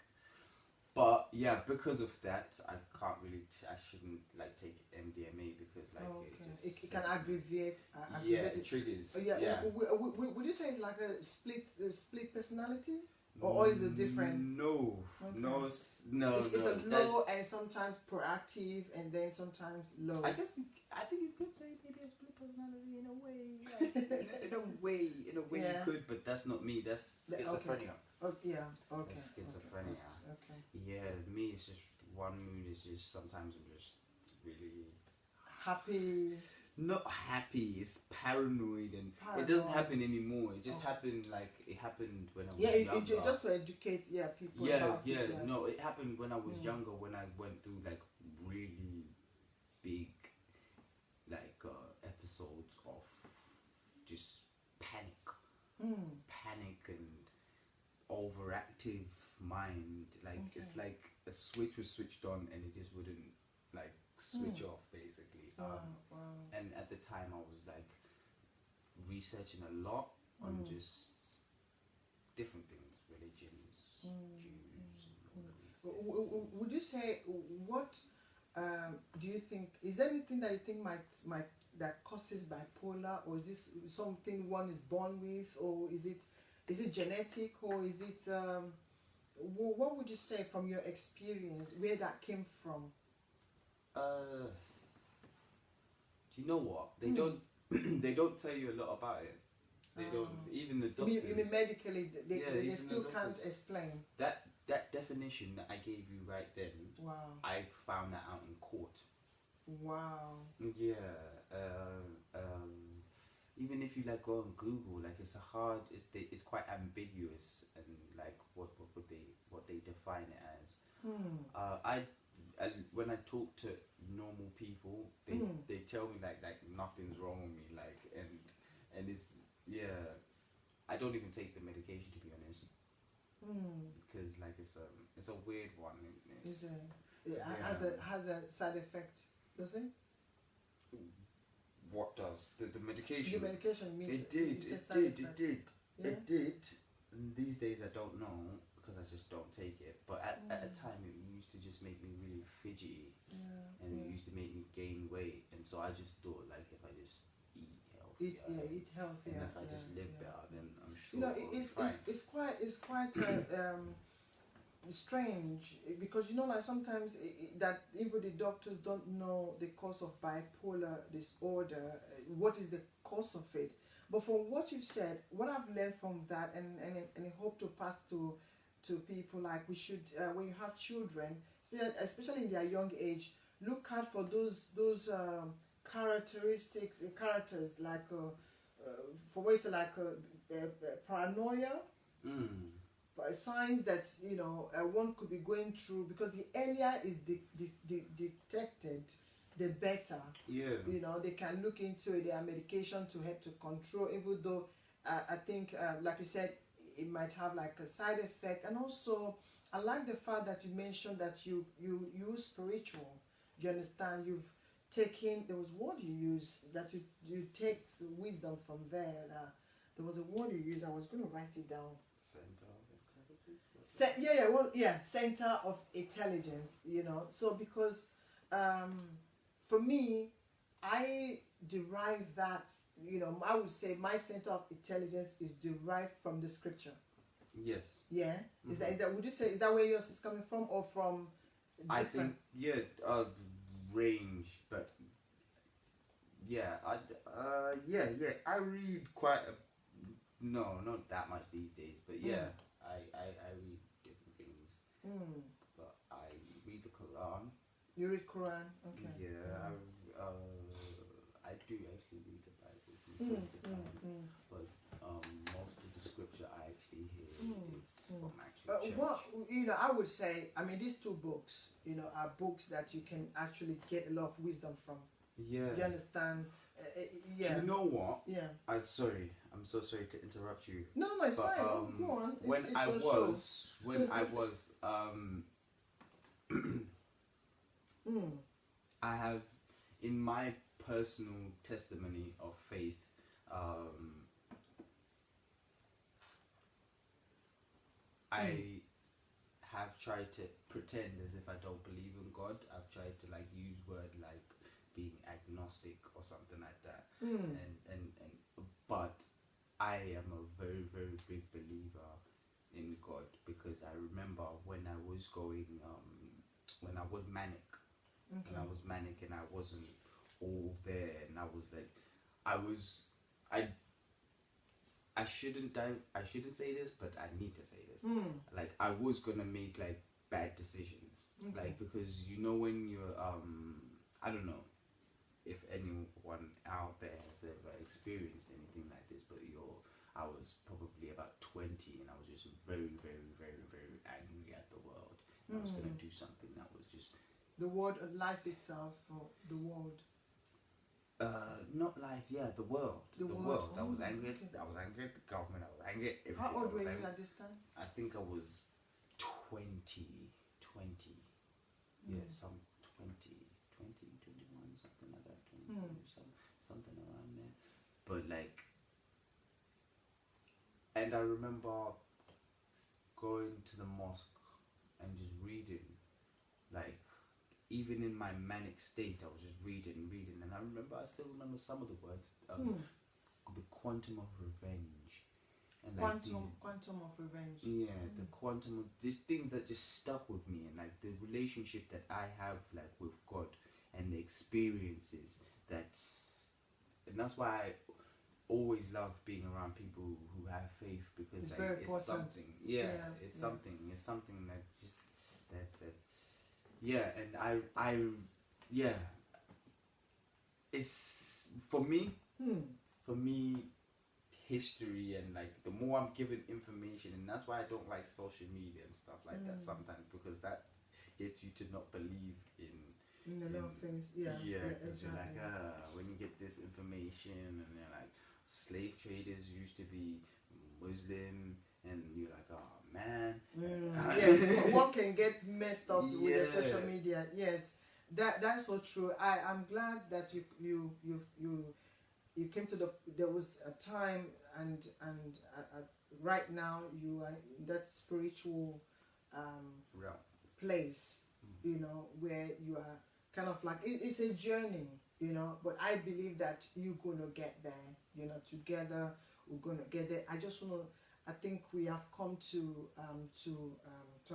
Speaker 2: But yeah, because of that, I shouldn't like take MDMA because like
Speaker 1: it can aggravate.
Speaker 2: It triggers.
Speaker 1: Would you say it's like a split personality, or is it different?
Speaker 2: No. It's
Speaker 1: a low and sometimes proactive, and then sometimes low.
Speaker 2: I think you could say maybe a split personality in a way. Like, in a way you could, but that's not me. That's schizophrenia.
Speaker 1: Okay.
Speaker 2: That's schizophrenia.
Speaker 1: Okay.
Speaker 2: Yeah, me it's just one mood is just sometimes I'm just really
Speaker 1: happy.
Speaker 2: Not happy, it's paranoid, and it doesn't happen anymore. It just happened like it happened when I was younger.
Speaker 1: Just to educate people about it.
Speaker 2: No, it happened when I was younger, when I went through like really big like episodes of just panic and overactive mind. Like it's like a switch was switched on and it just wouldn't like switch off, basically. And at the time I was like researching a lot on just different things, religions, Jews, and all of these things.
Speaker 1: Would you say what do you think? Is there anything that you think might that causes bipolar, or is this something one is born with, or is it genetic, or is it what would you say from your experience where that came from?
Speaker 2: Do you know what? They don't they don't tell you a lot about it. They don't, even the doctors.
Speaker 1: You mean medically, they still can't explain.
Speaker 2: That definition that I gave you right then,
Speaker 1: wow,
Speaker 2: I found that out in court.
Speaker 1: Wow.
Speaker 2: Yeah. Even if you like go on Google, like it's quite ambiguous, and like what they define it as. When I talk to normal people, they tell me like nothing's wrong with me, like and it's I don't even take the medication, to be honest, because like it's a weird one.
Speaker 1: It has a side effect, does it?
Speaker 2: What does the medication?
Speaker 1: The medication means
Speaker 2: it did.
Speaker 1: Yeah?
Speaker 2: It did. And these days I don't know, because I just don't take it. But at a time it used to just make me really fidgety, and it used to make me gain weight. And so I just thought, like, if I just eat healthy,
Speaker 1: eat healthy,
Speaker 2: and if I just live better, then I'm sure.
Speaker 1: You know, it's quite strange, because like sometimes that even the doctors don't know the cause of bipolar disorder, what is the cause of it. But from what you've said, what I've learned from that, and I hope to pass to people, like we should, when you have children, especially in their young age, look out for those characters, like for ways like paranoia, signs that one could be going through, because the earlier is detected, the better. They can look into it. There are medication to help to control, even though I think like you said, it might have like a side effect. And also I like the fact that you mentioned that you use spiritual. Do you understand? You've taken, there was a word you used, that you take wisdom from there. There was a word you used, I was going to write it down. Center of intelligence. So because for me, I derive that, I would say my center of intelligence is derived from the scripture.
Speaker 2: Yes.
Speaker 1: Yeah. Is that would you say, is that where yours is coming from, or from different?
Speaker 2: I think range, but I read quite not that much these days, but I read different things. But I read the Quran.
Speaker 1: You read Quran? Okay.
Speaker 2: Yeah, I do actually read the Bible from time to time, but most of the scripture I actually hear is from actual church.
Speaker 1: Well, I would say, I mean, these two books, are books that you can actually get a lot of wisdom from.
Speaker 2: Yeah.
Speaker 1: You understand? Yeah.
Speaker 2: Do you know what?
Speaker 1: Yeah.
Speaker 2: I'm so sorry to interrupt you.
Speaker 1: No, it's fine. Go on.
Speaker 2: When I was I have, in my personal testimony of faith, I have tried to pretend as if I don't believe in God. I've tried to like use word like being agnostic or something like that. But I am a very, very big believer in God, because I remember when I was going when I was manic.
Speaker 1: Okay.
Speaker 2: When I was manic and I wasn't all there, and I was like, I shouldn't say this, but I need to say this. Like, I was gonna make like bad decisions, like, because when you're I don't know, if anyone out there has ever experienced anything like this, but I was probably about 20 and I was just very, very, very, very angry at the world. And I was going to do something that was just...
Speaker 1: The world, life itself, or the world?
Speaker 2: Not life, yeah, the world. The world. I was angry.
Speaker 1: Okay.
Speaker 2: I was angry at the government. I was angry at everything.
Speaker 1: How old were you at this time?
Speaker 2: I think I was 20. Yeah, some 20, 21, something like that. 22, something around there. But like, and I remember going to the mosque and just reading, like, even in my manic state, I was just reading, and I still remember some of the words, the quantum of revenge, and like
Speaker 1: quantum of revenge.
Speaker 2: Yeah, the quantum of these things that just stuck with me, and like the relationship that I have like with God, and the experiences and that's why I always love being around people who have faith, because
Speaker 1: It's
Speaker 2: like
Speaker 1: very
Speaker 2: it's
Speaker 1: important.
Speaker 2: something. It's something that just that and I it's for me history, and like the more I'm given information, and that's why I don't like social media and stuff like that sometimes, because that gets you to not believe in
Speaker 1: a lot of things.
Speaker 2: because
Speaker 1: Exactly.
Speaker 2: you're like, when you get this information, and they're like, slave traders used to be Muslim, and you're like, oh man.
Speaker 1: One can get messed up with the social media. Yes, that's so true. I'm glad that you came to there was a time, and right now you are in that spiritual place, where you are kind of like, it's a journey, but I believe that you're going to get there, together we're going to get there. I think we have come to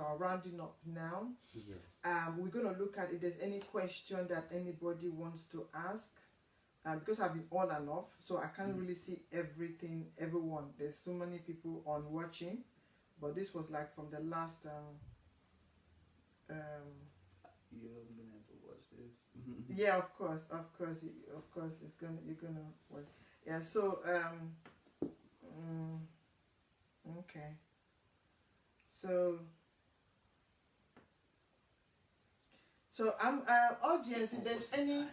Speaker 1: our rounding up now.
Speaker 2: Yes.
Speaker 1: We're going to look at if there's any question that anybody wants to ask, because I've been on and off, so I can't really see everyone. There's so many people on watching, but this was like from the last
Speaker 2: You haven't been able to watch this.
Speaker 1: yeah, of course, you're gonna watch. Yeah, so okay, so I'm audience, if there's any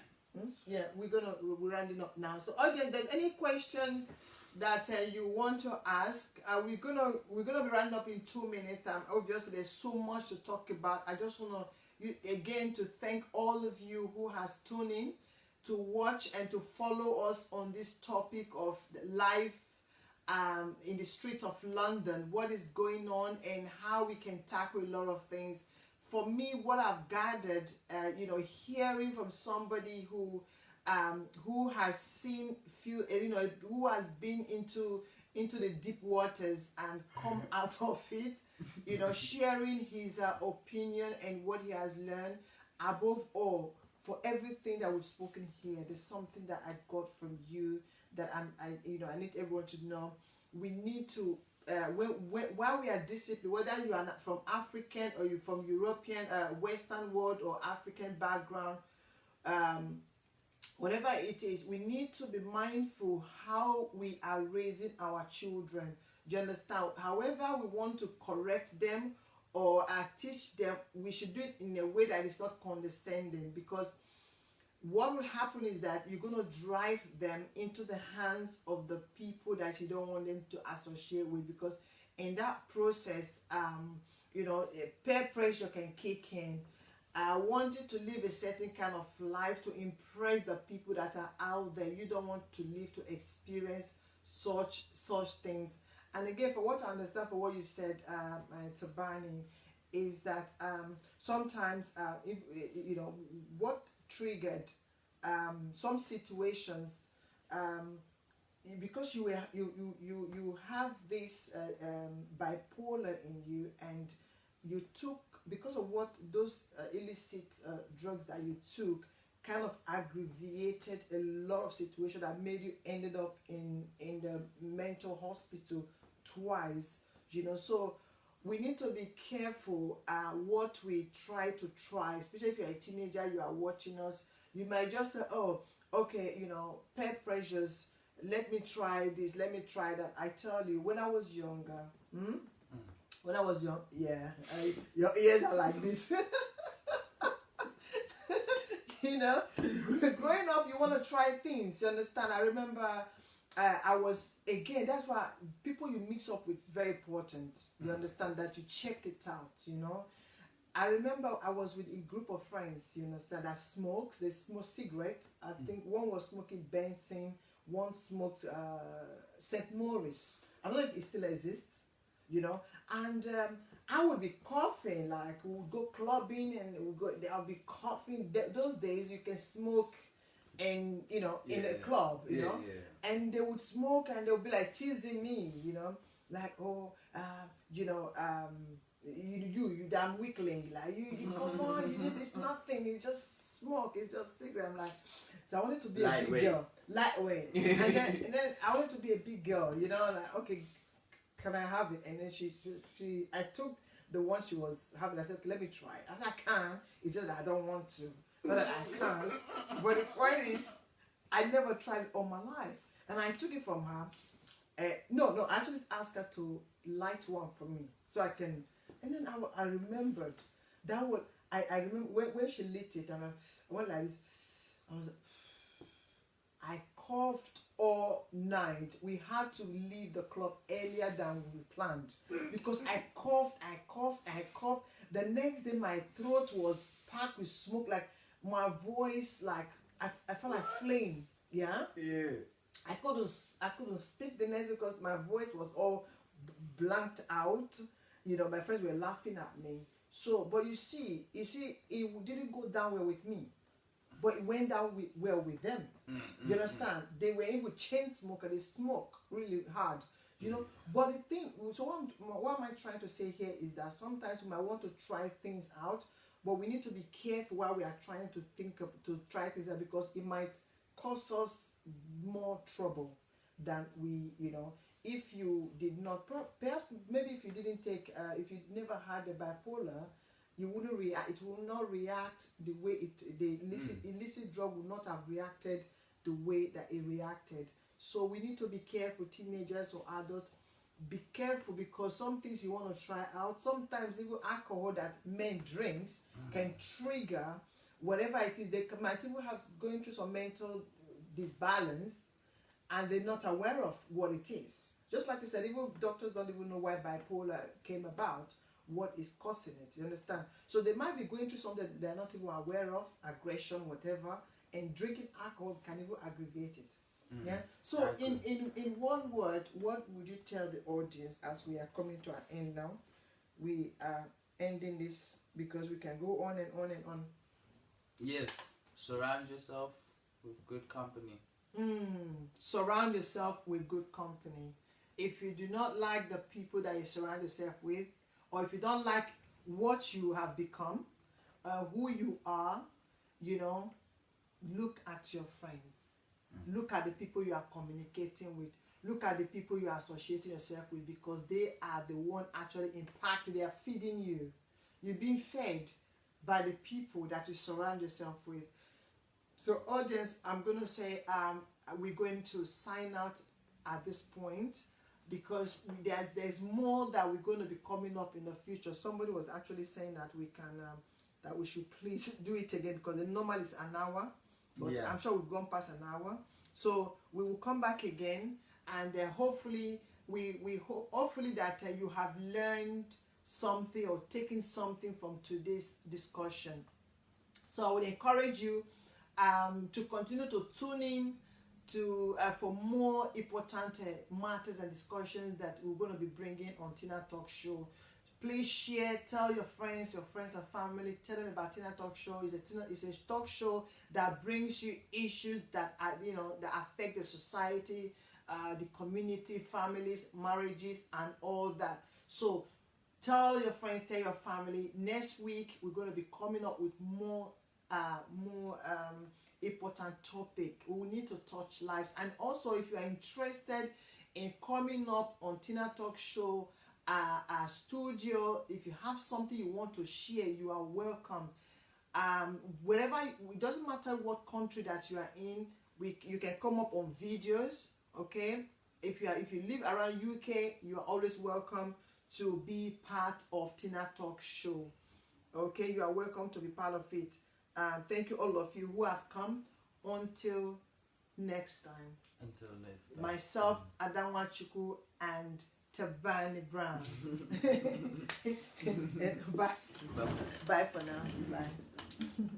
Speaker 1: we're rounding up now. So audience, there's any questions that you want to ask, we're gonna be rounding up in 2 minutes time. Obviously there's so much to talk about. I just want to thank all of you who has tuned in to watch and to follow us on this topic of life in the street of London, what is going on and how we can tackle a lot of things. For me, what I've gathered, hearing from somebody who has seen who has been into the deep waters and come out of it, sharing his opinion and what he has learned. Above all, for everything that we've spoken here, there's something that I got from you that I need everyone to know. We need to while we are disciplined, whether you are not from African or you're from European, Western world or African background, whatever it is, we need to be mindful how we are raising our children. Do you understand? However we want to correct them or teach them, we should do it in a way that is not condescending, because what will happen is that you're going to drive them into the hands of the people that you don't want them to associate with, because in that process, peer pressure can kick in. Wanting to live a certain kind of life to impress the people that are out there. You don't want to live to experience such things. And again, for what I understand, for what you said, Thabani, is that sometimes what triggered some situations, because you have this bipolar in you, and you took, because of what those illicit drugs that you took kind of aggravated a lot of situations that made you ended up in the mental hospital twice, so we need to be careful what we try, especially if you're a teenager, you are watching us. You might just say, oh, okay, you know, peer pressures, let me try this, let me try that. I tell you, when I was younger, when I was young, yeah, your ears are like this. You know, growing up, you want to try things. You understand? I remember I was, again, that's why people you mix up with is very important. You understand that you check it out, you know. I remember I was with a group of friends, you understand, that smokes. They smoke cigarette. I think one was smoking Benson, one smoked St. Maurice. I don't know if it still exists, you know. And I would be coughing, like we would go clubbing and we go. I'll be coughing. Those days you can smoke, and you know, in a club, you know, and they would smoke and they would be like teasing me, you know, like oh, you know, you damn weakling, like you come on, it's nothing, it's just smoke, it's just cigarette. I'm like, so I wanted to be a big girl, lightweight, and then I wanted to be a big girl, you know, like okay, can I have it? And then she I took the one she was having. I said, okay, let me try it. I said, I can. It's just that I don't want to. Not that I can't. But the point is, I never tried it all my life. And I took it from her. No, I actually asked her to light one for me. So I can. And then I remembered. That was, I remember when she lit it. And I went like this. I coughed all night. We had to leave the club earlier than we planned because I coughed. The next day my throat was packed with smoke, like my voice, like I felt like flame. Yeah. I couldn't speak the next day because my voice was all blanked out. You know, my friends were laughing at me. So, but you see, it didn't go down well with me. But it went down well with them. You understand? They were able to chain smoker. They smoke really hard. You know? But the thing, so what am I trying to say here is that sometimes we might want to try things out, but we need to be careful while we are trying to to try things out, because it might cause us more trouble than we, you know, if you did not, perhaps maybe if you didn't take, if you never had a bipolar, you wouldn't react. It will not react the way the illicit drug would not have reacted the way that it reacted. So we need to be careful, teenagers or adults. Be careful, because some things you want to try out. Sometimes even alcohol that men drinks can trigger whatever it is. They might even have going through some mental disbalance, and they're not aware of what it is. Just like you said, even doctors don't even know why bipolar came about, what is causing it. You understand? So they might be going through something they're not even aware of, aggression, whatever, and drinking alcohol can even aggravate it. Yeah. So in one word, what would you tell the audience as we are coming to an end now? We are ending this because we can go on and on and on.
Speaker 2: Yes. Surround yourself with good company.
Speaker 1: Surround yourself with good company. If you do not like the people that you surround yourself with, or if you don't like what you have become, who you are, you know, look at your friends. Look at the people you are communicating with. Look at the people you are associating yourself with, because they are the one actually impacting. They are feeding you. You're being fed by the people that you surround yourself with. So audience, I'm going to say we're going to sign out at this point, because there's more that we're going to be coming up in the future. Somebody was actually saying that we can that we should please do it again, because the normal is an hour, but I'm sure we've gone past an hour. So we will come back again, and hopefully hopefully that you have learned something or taken something from today's discussion. So I would encourage you to continue to tune in to for more important matters and discussions that we're going to be bringing on Tina Talk Show. Please share, tell your friends and family, tell them about Tina Talk Show. It's a talk show that brings you issues that are, you know, that affect the society, the community, families, marriages, and all that. So tell your friends, tell your family. Next week we're going to be coming up with more important topic. We will need to touch lives. And also, if you are interested in coming up on Tina Talk Show studio, if you have something you want to share, you are welcome. Wherever, it doesn't matter what country that you are in, you can come up on videos, okay? If you live around UK, you are always welcome to be part of Tina Talk show. Okay, you are welcome to be part of it. Thank you all of you who have come. Until next time.
Speaker 2: Until next time.
Speaker 1: Myself, Adanwa Chuku, and Thabani Brown. Bye. Bye for now. Bye.